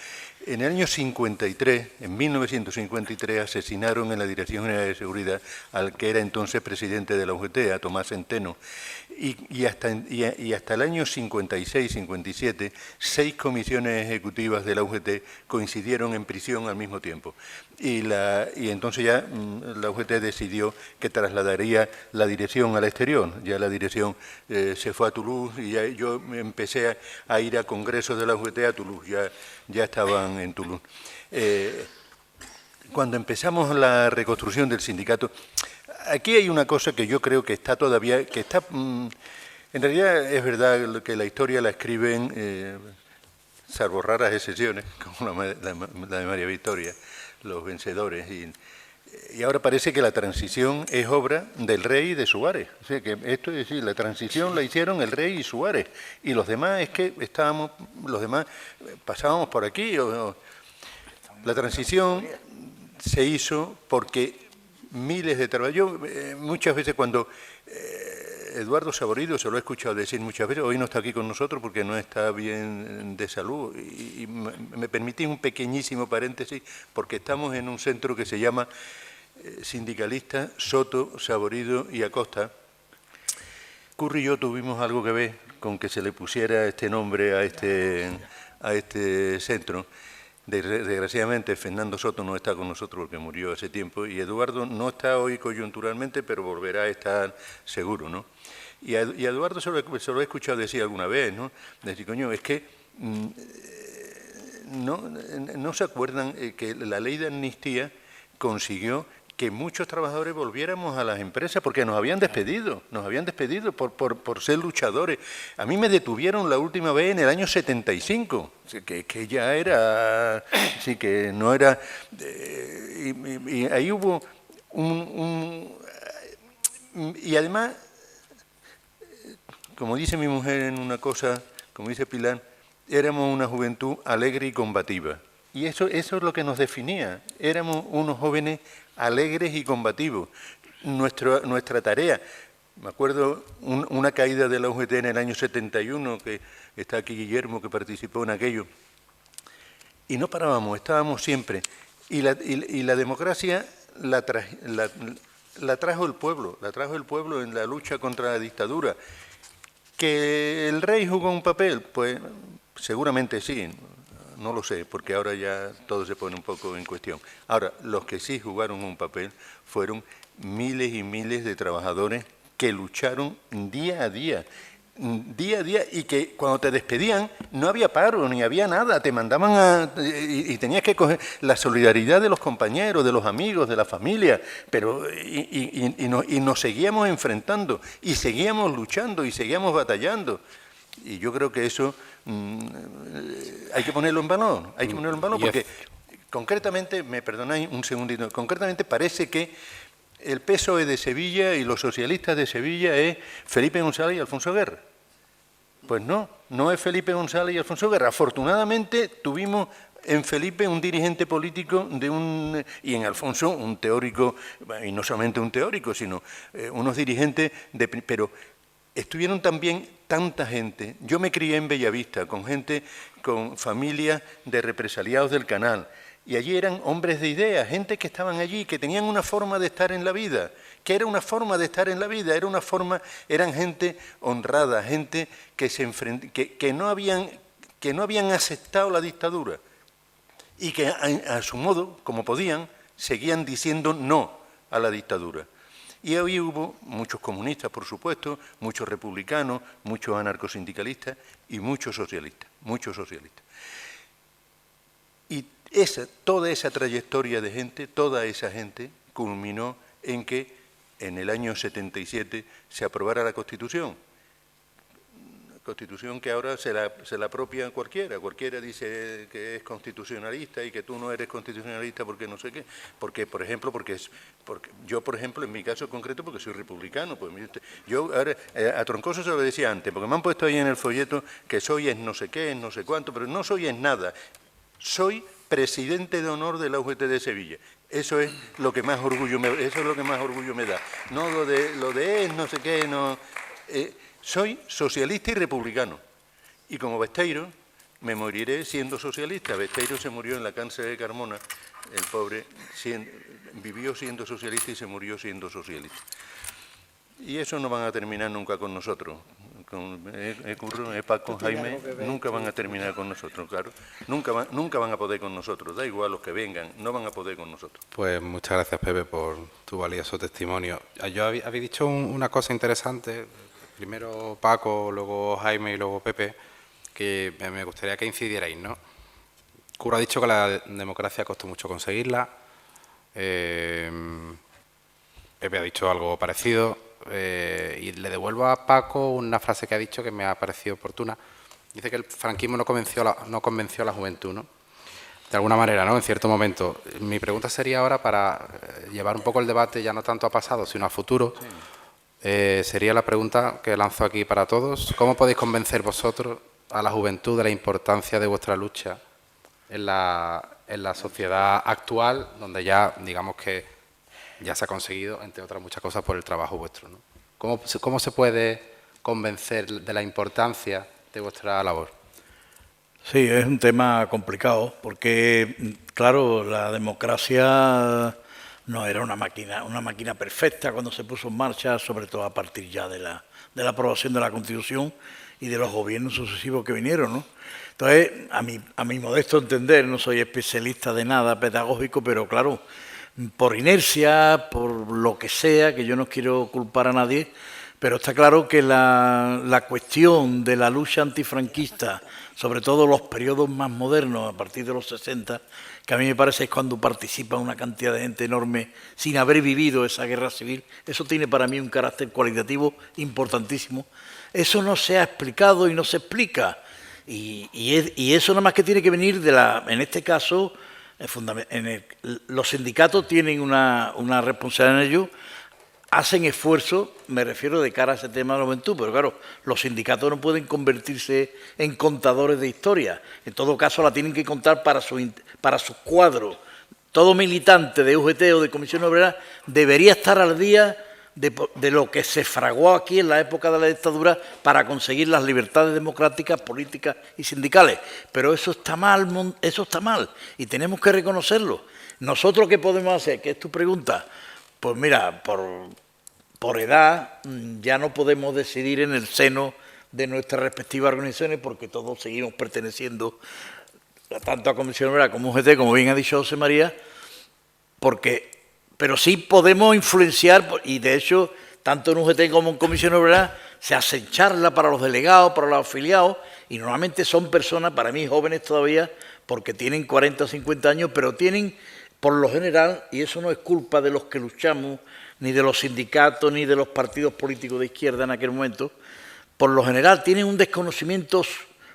En el año 53, en 1953, asesinaron en la Dirección General de Seguridad al que era entonces presidente de la UGT, a Tomás Centeno. Y hasta el año 56-57, 6 comisiones ejecutivas de la UGT coincidieron en prisión al mismo tiempo. Y entonces ya la UGT decidió que trasladaría la dirección al exterior. Ya la dirección se fue a Toulouse y yo empecé a ir a congresos de la UGT a Toulouse, ya estaban en Toulouse. Cuando empezamos la reconstrucción del sindicato, aquí hay una cosa que yo creo que está todavía, en realidad es verdad que la historia la escriben, salvo raras excepciones, como la de María Victoria, los vencedores, y ahora parece que la transición es obra del rey y de Suárez. O sea, que esto es decir, la transición la hicieron el rey y Suárez, y los demás es que pasábamos por aquí. La transición se hizo porque miles de trabajadores. Yo muchas veces cuando Eduardo Saborido, se lo he escuchado decir muchas veces, hoy no está aquí con nosotros porque no está bien de salud, y me permitís un pequeñísimo paréntesis, porque estamos en un centro que se llama Sindicalista Soto, Saborido y Acosta. Curry y yo tuvimos algo que ver con que se le pusiera este nombre a este centro. Desgraciadamente Fernando Soto no está con nosotros porque murió hace tiempo, y Eduardo no está hoy coyunturalmente, pero volverá a estar seguro, ¿no? Y a Eduardo se lo he escuchado decir alguna vez, ¿no? Decir, coño, es que no se acuerdan que la ley de amnistía consiguió que muchos trabajadores volviéramos a las empresas porque nos habían despedido por ser luchadores. A mí me detuvieron la última vez en el año 75, que ya era, sí, que no era... y ahí hubo y además, como dice mi mujer en una cosa, como dice Pilar, éramos una juventud alegre y combativa. Y eso es lo que nos definía. Éramos unos jóvenes alegres y combativos. Nuestra tarea, me acuerdo una caída de la UGT en el año 71, que está aquí Guillermo, que participó en aquello, y no parábamos, estábamos siempre. Y la democracia la trajo el pueblo en la lucha contra la dictadura. ¿Que el rey jugó un papel? Pues seguramente sí, no lo sé, porque ahora ya todo se pone un poco en cuestión. Ahora, los que sí jugaron un papel fueron miles y miles de trabajadores que lucharon día a día, y que cuando te despedían no había paro, ni había nada, te mandaban y tenías que coger la solidaridad de los compañeros, de los amigos, de la familia, pero y nos seguíamos enfrentando, y seguíamos luchando, y seguíamos batallando. Y yo creo que eso hay que ponerlo en valor, porque concretamente, me perdonáis un segundito, concretamente parece que el PSOE de Sevilla y los socialistas de Sevilla es Felipe González y Alfonso Guerra. Pues no, no es Felipe González y Alfonso Guerra. Afortunadamente tuvimos en Felipe un dirigente político y en Alfonso un teórico, y no solamente un teórico, sino unos dirigentes, pero estuvieron también tanta gente. Yo me crié en Bellavista con gente, con familias de represaliados del Canal, y allí eran hombres de ideas, gente que estaban allí, que tenían una forma de estar en la vida, que era una forma de estar en la vida, eran gente honrada, gente que no habían aceptado la dictadura y que a su modo, como podían, seguían diciendo no a la dictadura. Y hoy hubo muchos comunistas, por supuesto, muchos republicanos, muchos anarcosindicalistas y muchos socialistas. Y toda esa trayectoria de gente, toda esa gente, culminó en que en el año 77 se aprobara la Constitución. Constitución que ahora se la apropia cualquiera dice que es constitucionalista y que tú no eres constitucionalista porque no sé qué, porque yo, por ejemplo, en mi caso concreto, porque soy republicano, pues yo ahora, a Troncoso se lo decía antes, porque me han puesto ahí en el folleto que soy es no sé qué, es no sé cuánto, pero no soy es nada, soy presidente de honor de la UGT de Sevilla. Eso es lo que más orgullo me da. No lo de es no sé qué, no. Soy socialista y republicano. Y como Besteiro, me moriré siendo socialista. Besteiro se murió en la cárcel de Carmona, el pobre vivió siendo socialista y se murió siendo socialista. Y eso no van a terminar nunca con nosotros. Con Curro, Paco, Jaime, nunca van a terminar con nosotros, claro. Nunca van a poder con nosotros, da igual los que vengan, no van a poder con nosotros. Pues muchas gracias, Pepe, por tu valioso testimonio. Yo había dicho una cosa interesante, primero Paco, luego Jaime y luego Pepe, que me gustaría que incidierais, ¿no? Curro ha dicho que la democracia costó mucho conseguirla, Pepe ha dicho algo parecido. Y le devuelvo a Paco una frase que ha dicho que me ha parecido oportuna. Dice que el franquismo no convenció a la juventud, ¿no? De alguna manera, ¿no? En cierto momento. Mi pregunta sería ahora, para llevar un poco el debate ya no tanto a pasado, sino a futuro, sería la pregunta que lanzo aquí para todos. ¿Cómo podéis convencer vosotros a la juventud de la importancia de vuestra lucha en la sociedad actual, donde ya, digamos que ya se ha conseguido, entre otras muchas cosas, por el trabajo vuestro, ¿no? ¿Cómo se puede convencer de la importancia de vuestra labor? Sí, es un tema complicado, porque, claro, la democracia no era una máquina perfecta cuando se puso en marcha, sobre todo a partir ya de la aprobación de la Constitución y de los gobiernos sucesivos que vinieron, ¿no? Entonces, a mi modesto entender, no soy especialista de nada pedagógico, pero claro, por inercia, por lo que sea, que yo no quiero culpar a nadie, pero está claro que la cuestión de la lucha antifranquista, sobre todo los periodos más modernos, a partir de los 60, que a mí me parece es cuando participa una cantidad de gente enorme sin haber vivido esa guerra civil, eso tiene para mí un carácter cualitativo importantísimo. Eso no se ha explicado y no se explica. Y eso nada más que tiene que venir en este caso, los sindicatos tienen una responsabilidad en ello, hacen esfuerzos, me refiero de cara a ese tema de la juventud, pero claro, los sindicatos no pueden convertirse en contadores de historia, en todo caso la tienen que contar para sus cuadros. Todo militante de UGT o de Comisión Obrera debería estar al día de lo que se fraguó aquí en la época de la dictadura para conseguir las libertades democráticas, políticas y sindicales. Pero eso está mal, y tenemos que reconocerlo. ¿Nosotros qué podemos hacer? ¿Qué es tu pregunta? Pues mira, por edad ya no podemos decidir en el seno de nuestras respectivas organizaciones, porque todos seguimos perteneciendo tanto a Comisión Obrera como UGT, como bien ha dicho José María, pero sí podemos influenciar, y de hecho, tanto en UGT como en Comisión Obrera, se hacen charlas para los delegados, para los afiliados, y normalmente son personas, para mí jóvenes todavía, porque tienen 40 o 50 años, pero tienen, por lo general, y eso no es culpa de los que luchamos, ni de los sindicatos, ni de los partidos políticos de izquierda en aquel momento, por lo general tienen un desconocimiento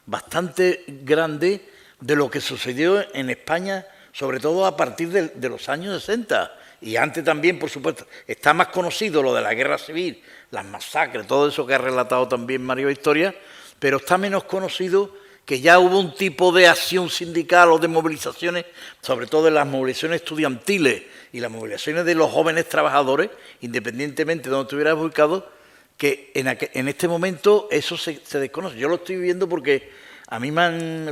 bastante grande de lo que sucedió en España, sobre todo a partir de los años 60, y antes también, por supuesto. Está más conocido lo de la guerra civil, las masacres, todo eso que ha relatado también Mario Victoria, pero está menos conocido que ya hubo un tipo de acción sindical o de movilizaciones, sobre todo en las movilizaciones estudiantiles y las movilizaciones de los jóvenes trabajadores, independientemente de donde estuvieras ubicado, que en este momento eso se desconoce. Yo lo estoy viviendo porque a mí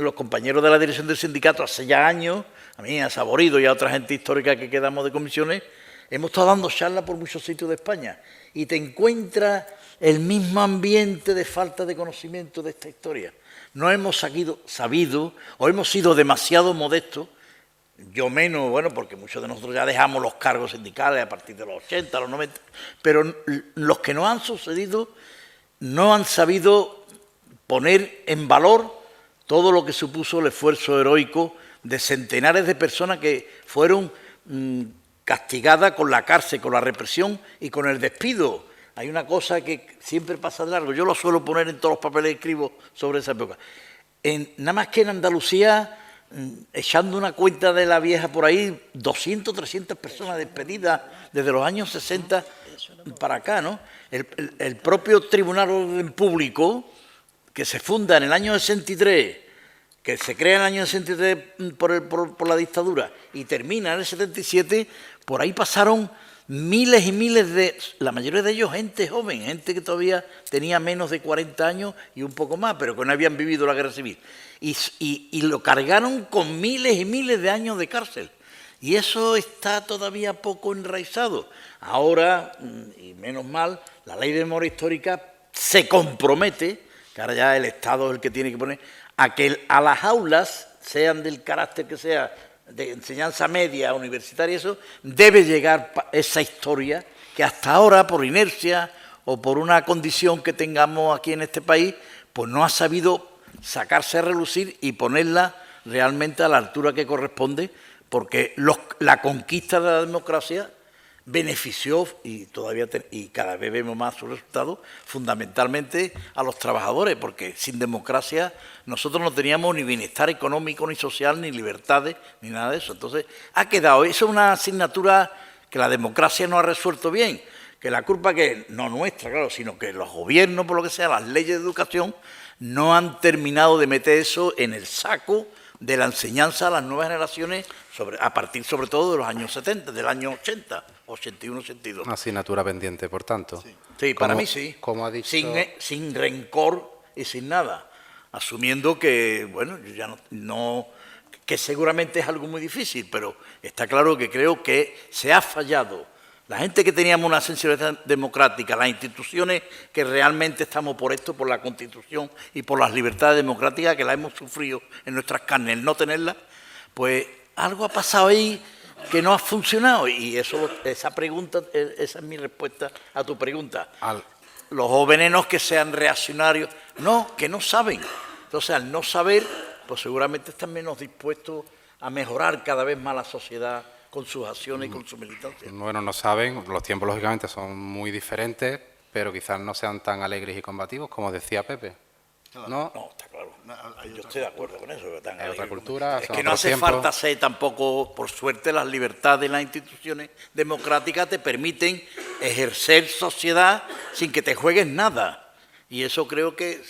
los compañeros de la dirección del sindicato hace ya años, a mí, a Saborido y a otra gente histórica que quedamos de comisiones, hemos estado dando charlas por muchos sitios de España y te encuentras el mismo ambiente de falta de conocimiento de esta historia. No hemos sabido o hemos sido demasiado modestos, yo menos, bueno, porque muchos de nosotros ya dejamos los cargos sindicales a partir de los 80, los 90, pero los que nos han sucedido no han sabido poner en valor todo lo que supuso el esfuerzo heroico de centenares de personas que fueron castigadas con la cárcel, con la represión y con el despido. Hay una cosa que siempre pasa de largo, yo lo suelo poner en todos los papeles que escribo sobre esa época. Nada más que en Andalucía, echando una cuenta de la vieja por ahí, 200, 300 personas despedidas desde los años 60 para acá, ¿no? El propio Tribunal de Orden Público, que se funda en el año 63, que se crea en el año 63 por la dictadura y termina en el 77, por ahí pasaron miles y miles la mayoría de ellos gente joven, gente que todavía tenía menos de 40 años y un poco más, pero que no habían vivido la guerra civil. Y lo cargaron con miles y miles de años de cárcel. Y eso está todavía poco enraizado. Ahora, y menos mal, la ley de memoria histórica se compromete, que ahora ya el Estado es el que tiene que poner, a que a las aulas, sean del carácter que sea, de enseñanza media, universitaria, eso, debe llegar esa historia que hasta ahora, por inercia o por una condición que tengamos aquí en este país, pues no ha sabido sacarse a relucir y ponerla realmente a la altura que corresponde, porque la conquista de la democracia benefició, y cada vez vemos más sus resultados, fundamentalmente a los trabajadores, porque sin democracia nosotros no teníamos ni bienestar económico, ni social, ni libertades, ni nada de eso. Entonces, ha quedado, eso es una asignatura que la democracia no ha resuelto bien, que la culpa que no nuestra, claro, sino que los gobiernos, por lo que sea, las leyes de educación, no han terminado de meter eso en el saco de la enseñanza a las nuevas generaciones, a partir sobre todo de los años 70, del año 80, 81, 82. Una asignatura pendiente, por tanto. Sí, para mí sí. Como ha dicho... Sin rencor y sin nada. Asumiendo que, bueno, yo ya que seguramente es algo muy difícil, pero está claro que creo que se ha fallado. La gente que teníamos una sensibilidad democrática, las instituciones que realmente estamos por esto, por la Constitución y por las libertades democráticas que las hemos sufrido en nuestras carnes, el no tenerlas, pues algo ha pasado ahí que no ha funcionado. Y esa es mi respuesta a tu pregunta. Los jóvenes no es que sean reaccionarios, no, que no saben. Entonces, al no saber, pues seguramente están menos dispuestos a mejorar cada vez más la sociedad con sus acciones y con su militancia. Bueno, no saben, los tiempos lógicamente son muy diferentes, pero quizás no sean tan alegres y combativos como decía Pepe. ¿No? No, está claro. Yo estoy de acuerdo con eso. Es otra cultura, es son que no otros hace tiempos. falta ser tampoco, por suerte, las libertades de las instituciones democráticas te permiten ejercer sociedad sin que te juegues nada. Y eso creo que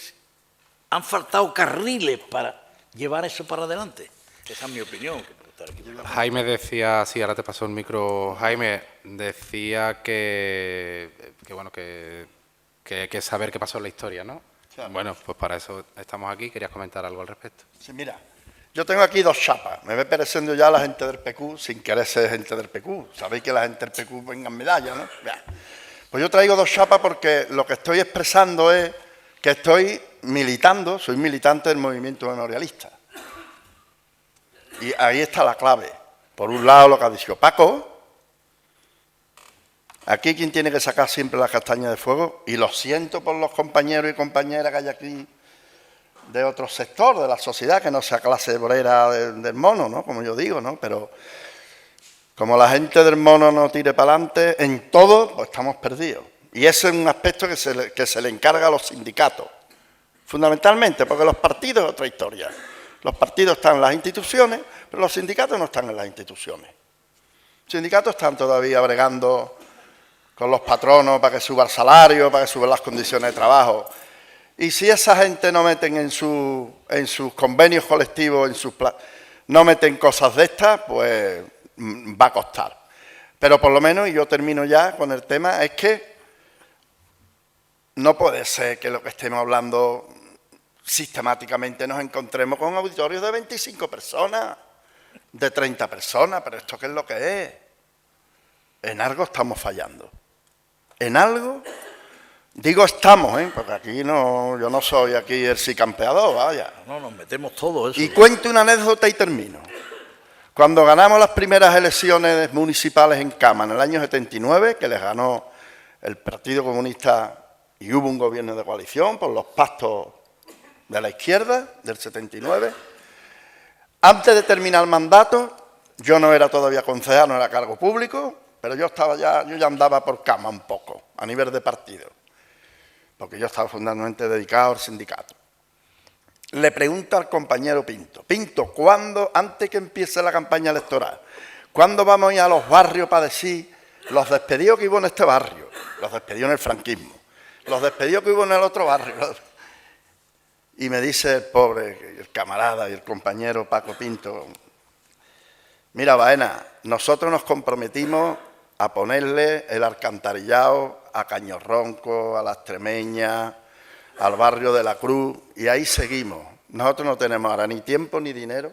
han faltado carriles para llevar eso para adelante. Esa es mi opinión. Jaime decía, sí, ahora te pasó el micro, Jaime, decía que hay que saber qué pasó en la historia, ¿no? Claro. Bueno, pues para eso estamos aquí. ¿Querías comentar algo al respecto? Sí, mira, yo tengo aquí dos chapas. Me ve pareciendo ya la gente del PQ sin querer ser gente del PQ. Sabéis que la gente del PQ vengan medallas, ¿no? Ya. Pues yo traigo dos chapas porque lo que estoy expresando es que estoy militando, soy militante del movimiento memorialista. Y ahí está la clave. Por un lado, lo que ha dicho Paco. Aquí quien tiene que sacar siempre la castaña de fuego, y lo siento por los compañeros y compañeras que hay aquí de otro sector de la sociedad, que no sea clase obrera del mono, ¿no? Como yo digo, ¿no? Pero como la gente del mono no tire para adelante, en todo, pues estamos perdidos. Y ese es un aspecto que se le encarga a los sindicatos, fundamentalmente, porque los partidos es otra historia. Los partidos están en las instituciones, pero los sindicatos no están en las instituciones. Los sindicatos están todavía bregando con los patronos para que suba el salario, para que suban las condiciones de trabajo. Y si esa gente no meten en sus convenios colectivos, no meten cosas de estas, pues va a costar. Pero por lo menos, y yo termino ya con el tema, es que no puede ser que lo que estemos hablando sistemáticamente nos encontremos con auditorios de 25 personas, de 30 personas, pero ¿esto qué es lo que es? En algo estamos fallando. En algo, digo estamos, porque aquí no, yo no soy aquí el sicampeador, vaya. No, nos metemos todo eso. Y cuento una anécdota y termino. Cuando ganamos las primeras elecciones municipales en Cama, en el año 79, que les ganó el Partido Comunista y hubo un gobierno de coalición por los pactos de la izquierda del 79, antes de terminar el mandato, yo no era todavía concejal, no era cargo público, pero yo ya andaba por Cama un poco, a nivel de partido, porque yo estaba fundamentalmente dedicado al sindicato. Le pregunto al compañero Pinto, ¿cuándo, antes que empiece la campaña electoral, cuándo vamos a ir a los barrios para decir los despedidos que hubo en este barrio, los despedidos en el franquismo, los despedidos que hubo en el otro barrio? Y me dice el pobre, el camarada y el compañero Paco Pinto, mira, Baena, nosotros nos comprometimos a ponerle el alcantarillado a Cañorronco, a La Extremeña, al barrio de la Cruz, y ahí seguimos. Nosotros no tenemos ahora ni tiempo ni dinero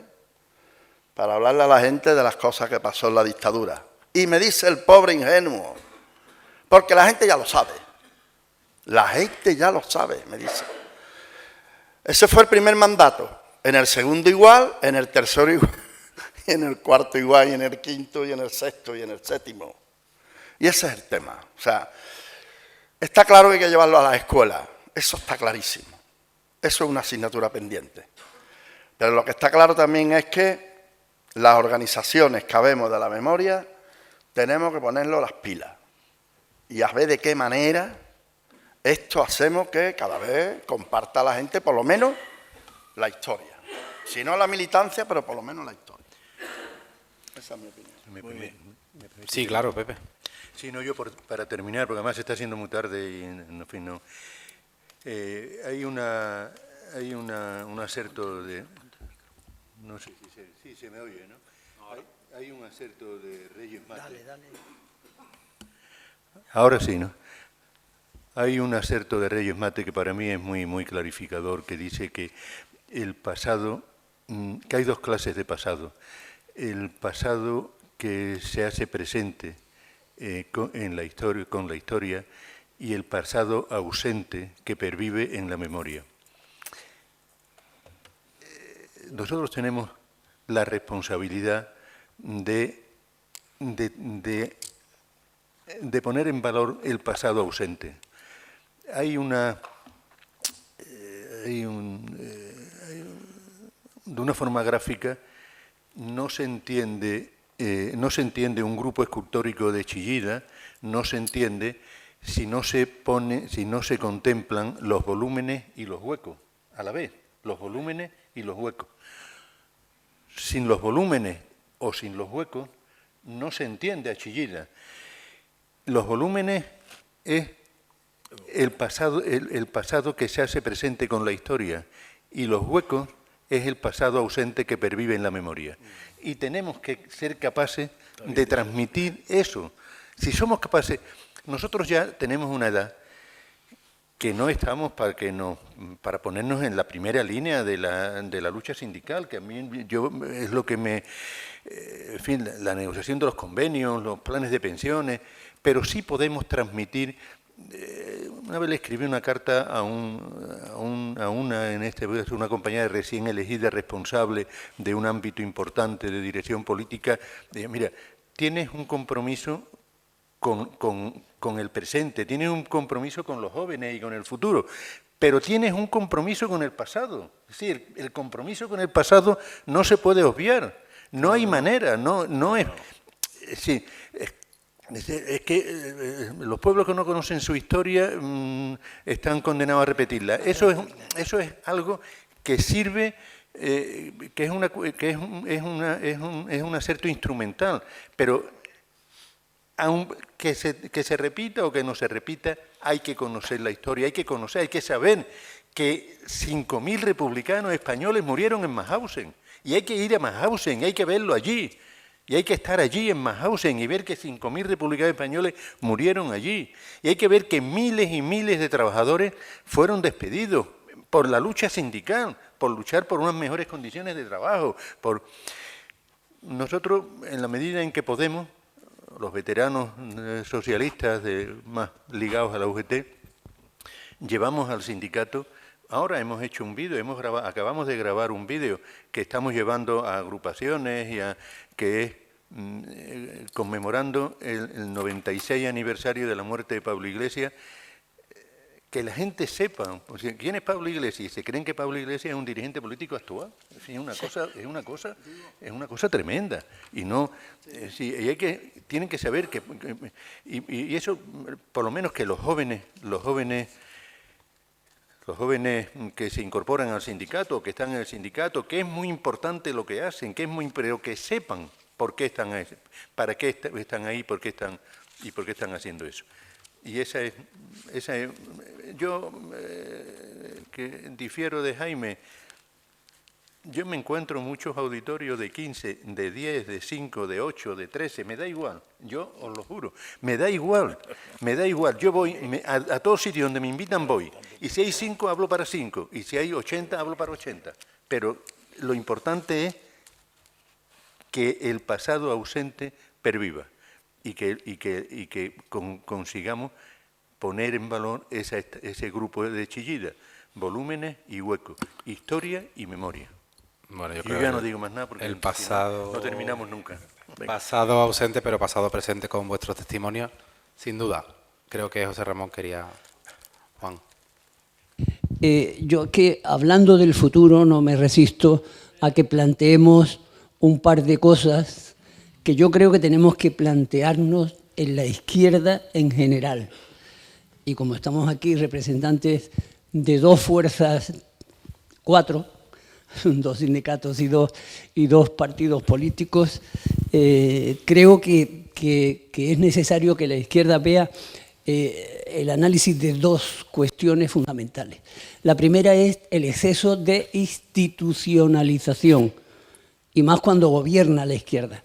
para hablarle a la gente de las cosas que pasó en la dictadura. Y me dice el pobre ingenuo, porque la gente ya lo sabe. La gente ya lo sabe, me dice. Ese fue el primer mandato. En el segundo igual, en el tercero igual, en el cuarto igual, y en el quinto, y en el sexto, y en el séptimo. Y ese es el tema. O sea, está claro que hay que llevarlo a las escuelas. Eso está clarísimo. Eso es una asignatura pendiente. Pero lo que está claro también es que las organizaciones que habemos de la memoria tenemos que ponerlo las pilas. Y a ver de qué manera esto hacemos que cada vez comparta la gente por lo menos la historia. Si no la militancia, pero por lo menos la historia. Esa es mi opinión. Sí, claro, Pepe. Sí, no, yo para terminar, porque además se está haciendo muy tarde y en fin, no. Hay un acerto de... No sé si se me oye, ¿no? Hay un acerto de Reyes Mate. Dale. Ahora sí, ¿no? Hay un acerto de Reyes Mate que para mí es muy clarificador, que dice que el pasado, que hay dos clases de pasado. El pasado que se hace presente con la historia, y el pasado ausente que pervive en la memoria. Nosotros tenemos la responsabilidad de poner en valor el pasado ausente. De una forma gráfica, no se entiende un grupo escultórico de Chillida, no se entiende si no se contemplan los volúmenes y los huecos a la vez, los volúmenes y los huecos. Sin los volúmenes o sin los huecos no se entiende a Chillida. Los volúmenes es el pasado que se hace presente con la historia, y los huecos es el pasado ausente que pervive en la memoria. Y tenemos que ser capaces de transmitir eso. Si somos capaces... Nosotros ya tenemos una edad que no estamos para ponernos en la primera línea de la lucha sindical, que a mí es lo que en fin, la negociación de los convenios, los planes de pensiones, pero sí podemos transmitir una vez le escribí una carta a una compañera recién elegida responsable de un ámbito importante de dirección política. Dije, mira, tienes un compromiso con el presente, tienes un compromiso con los jóvenes y con el futuro, pero tienes un compromiso con el pasado. Es decir, el compromiso con el pasado no se puede obviar, no hay manera, no es... Sí, es que los pueblos que no conocen su historia están condenados a repetirla. Eso es algo que sirve, que es un acerto instrumental, pero que se repita o que no se repita, hay que conocer la historia, hay que saber que 5.000 republicanos españoles murieron en Mauthausen, y hay que ir a Mauthausen, y hay que verlo allí. Y hay que estar allí en Mauthausen y ver que 5.000 republicanos españoles murieron allí. Y hay que ver que miles y miles de trabajadores fueron despedidos por la lucha sindical, por luchar por unas mejores condiciones de trabajo. Nosotros, en la medida en que podemos, los veteranos socialistas más ligados a la UGT, llevamos al sindicato. Ahora hemos hecho un vídeo, acabamos de grabar un vídeo que estamos llevando a agrupaciones que es conmemorando el 96 aniversario de la muerte de Pablo Iglesias, que la gente sepa quién es Pablo Iglesias, y se creen que Pablo Iglesias es un dirigente político actual. Es una cosa tremenda. Y no, tienen que saber que y eso, por lo menos que los jóvenes que se incorporan al sindicato, que están en el sindicato, que es muy importante lo que hacen, pero que sepan por qué están ahí, para qué están ahí, por qué están haciendo eso. Y yo que difiero de Jaime, yo me encuentro muchos auditorios de 15, de 10, de 5, de 8, de 13, me da igual, yo os lo juro, me da igual, yo voy a todos sitios donde me invitan voy, y si hay 5 hablo para 5, y si hay 80 hablo para 80, pero lo importante es que el pasado ausente perviva y que consigamos poner en valor ese grupo de Chillida, volúmenes y huecos, historia y memoria. Bueno, yo ya no digo más nada porque el pasado, no terminamos nunca. Venga. Pasado ausente, pero pasado presente con vuestros testimonios, sin duda. Creo que José Ramón quería... Juan. Yo que hablando del futuro no me resisto a que planteemos un par de cosas que yo creo que tenemos que plantearnos en la izquierda en general. Y como estamos aquí representantes de 2 fuerzas, 4, 2 sindicatos y dos partidos políticos, creo que es necesario que la izquierda vea el análisis de 2 cuestiones fundamentales. La primera es el exceso de institucionalización, y más cuando gobierna la izquierda.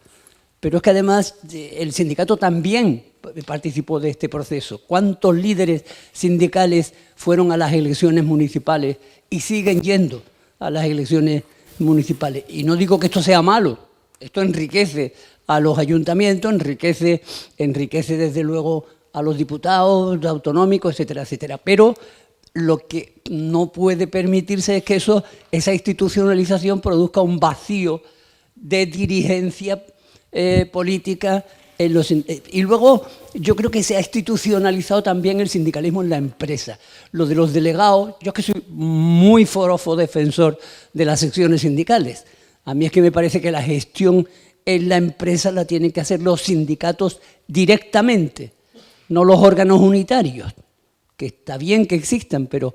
Pero es que además el sindicato también participó de este proceso. ¿Cuántos líderes sindicales fueron a las elecciones municipales y siguen yendo a las elecciones municipales? Y no digo que esto sea malo, esto enriquece a los ayuntamientos, enriquece desde luego a los diputados autonómicos, etcétera, etcétera. Pero lo que no puede permitirse es que esa institucionalización produzca un vacío de dirigencia política y luego yo creo que se ha institucionalizado también el sindicalismo en la empresa. Lo de los delegados, yo es que soy muy forofo defensor de las secciones sindicales. A mí es que me parece que la gestión en la empresa la tienen que hacer los sindicatos directamente, no los órganos unitarios, que está bien que existan, pero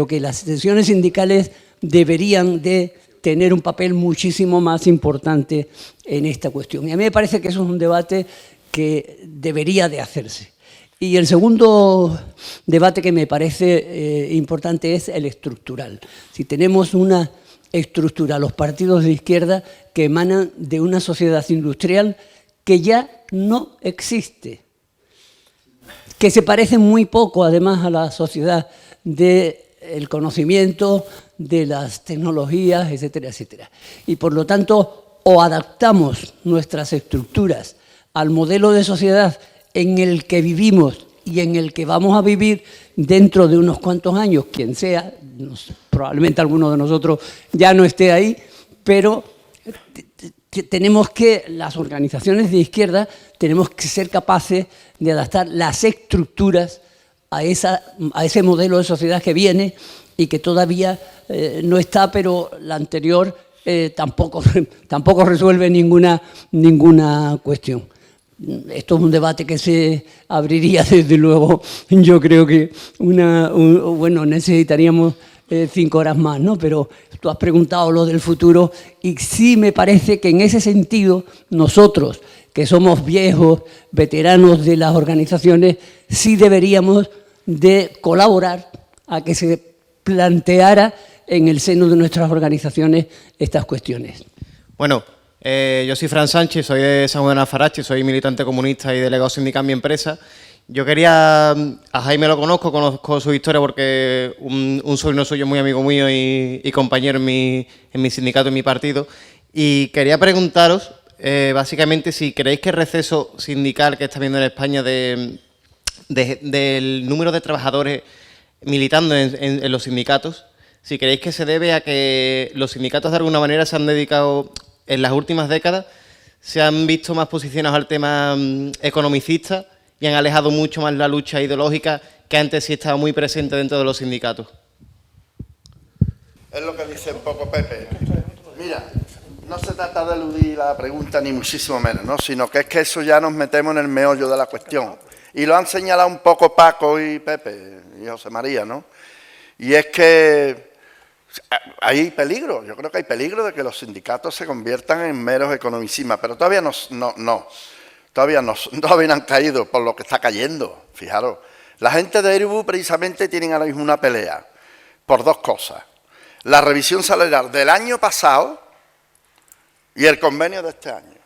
que las secciones sindicales deberían de tener un papel muchísimo más importante en esta cuestión. Y a mí me parece que eso es un debate que debería de hacerse. Y el segundo debate que me parece importante es el estructural. Si tenemos una estructura, los partidos de izquierda que emanan de una sociedad industrial que ya no existe, que se parece muy poco además a la sociedad del conocimiento, de las tecnologías, etcétera, etcétera. Y por lo tanto, o adaptamos nuestras estructuras al modelo de sociedad en el que vivimos y en el que vamos a vivir, dentro de unos cuantos años, quien sea, probablemente alguno de nosotros ya no esté ahí, pero tenemos que, las organizaciones de izquierda, tenemos que ser capaces de adaptar las estructuras a ese modelo de sociedad que viene y que todavía no está, pero la anterior tampoco resuelve ninguna cuestión. Esto es un debate que se abriría, desde luego. Yo creo que bueno, necesitaríamos 5 horas más, ¿no? Pero tú has preguntado lo del futuro y sí me parece que en ese sentido nosotros, que somos viejos, veteranos de las organizaciones, sí deberíamos de colaborar a que se planteara en el seno de nuestras organizaciones estas cuestiones. Bueno, yo soy Fran Sánchez, soy de San Juan de Alfarache, soy militante comunista y delegado sindical en mi empresa. Yo quería, a Jaime lo conozco su historia porque un sobrino suyo muy amigo mío y compañero en mi sindicato, en mi partido, y quería preguntaros, básicamente, si creéis que el receso sindical que está habiendo en España del número de trabajadores militando en los sindicatos, si creéis que se debe a que los sindicatos de alguna manera se han dedicado, en las últimas décadas, se han visto más posicionados al tema economicista y han alejado mucho más la lucha ideológica que antes sí estaba muy presente dentro de los sindicatos. Es lo que dice un poco Pepe. Mira, no se trata de eludir la pregunta ni muchísimo menos, ¿no? Sino que es que eso ya nos metemos en el meollo de la cuestión. Y lo han señalado un poco Paco y Pepe y José María, ¿no? Y es que hay peligro, yo creo que hay peligro de que los sindicatos se conviertan en meros economicistas, pero todavía todavía no han caído por lo que está cayendo, fijaros. La gente de ERUBU precisamente tienen ahora mismo una pelea por 2 cosas. La revisión salarial del año pasado y el convenio de este año.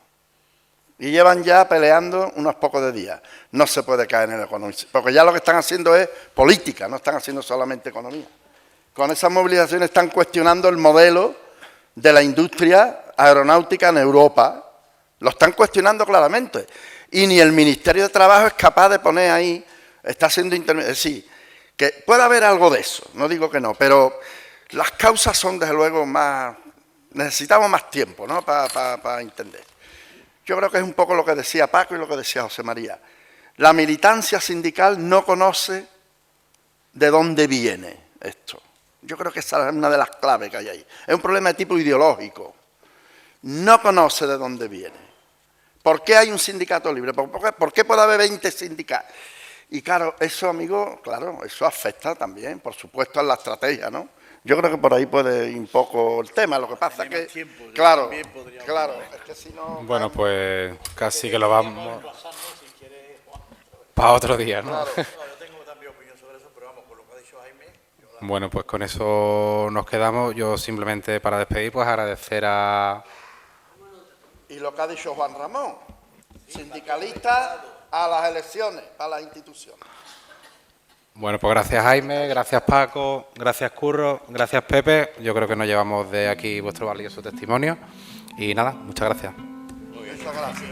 Y llevan ya peleando unos pocos de días. No se puede caer en el economicismo, porque ya lo que están haciendo es política, no están haciendo solamente economía. Con esas movilizaciones están cuestionando el modelo de la industria aeronáutica en Europa. Lo están cuestionando claramente. Y ni el Ministerio de Trabajo es capaz de poner ahí, está haciendo intervención. Es decir, que puede haber algo de eso, no digo que no, pero las causas son desde luego más... Necesitamos más tiempo, ¿no?, para entender. Yo creo que es un poco lo que decía Paco y lo que decía José María. La militancia sindical no conoce de dónde viene esto. Yo creo que esa es una de las claves que hay ahí. Es un problema de tipo ideológico. No conoce de dónde viene. ¿Por qué hay un sindicato libre? ¿Por qué puede haber 20 sindicatos? Y claro, eso, amigo, claro, eso afecta también, por supuesto, a la estrategia, ¿no? Yo creo que por ahí puede ir un poco el tema. Lo que pasa es que, claro, es que si no... Bueno, pues casi que lo vamos para otro día, ¿no? Claro. Bueno, pues con eso nos quedamos. Yo simplemente, para despedir, pues agradecer a... Y lo que ha dicho Juan Ramón, sindicalista a las elecciones, para las instituciones. Bueno, pues gracias Jaime, gracias Paco, gracias Curro, gracias Pepe. Yo creo que nos llevamos de aquí vuestro valioso testimonio. Y nada, muchas gracias. Muchas gracias.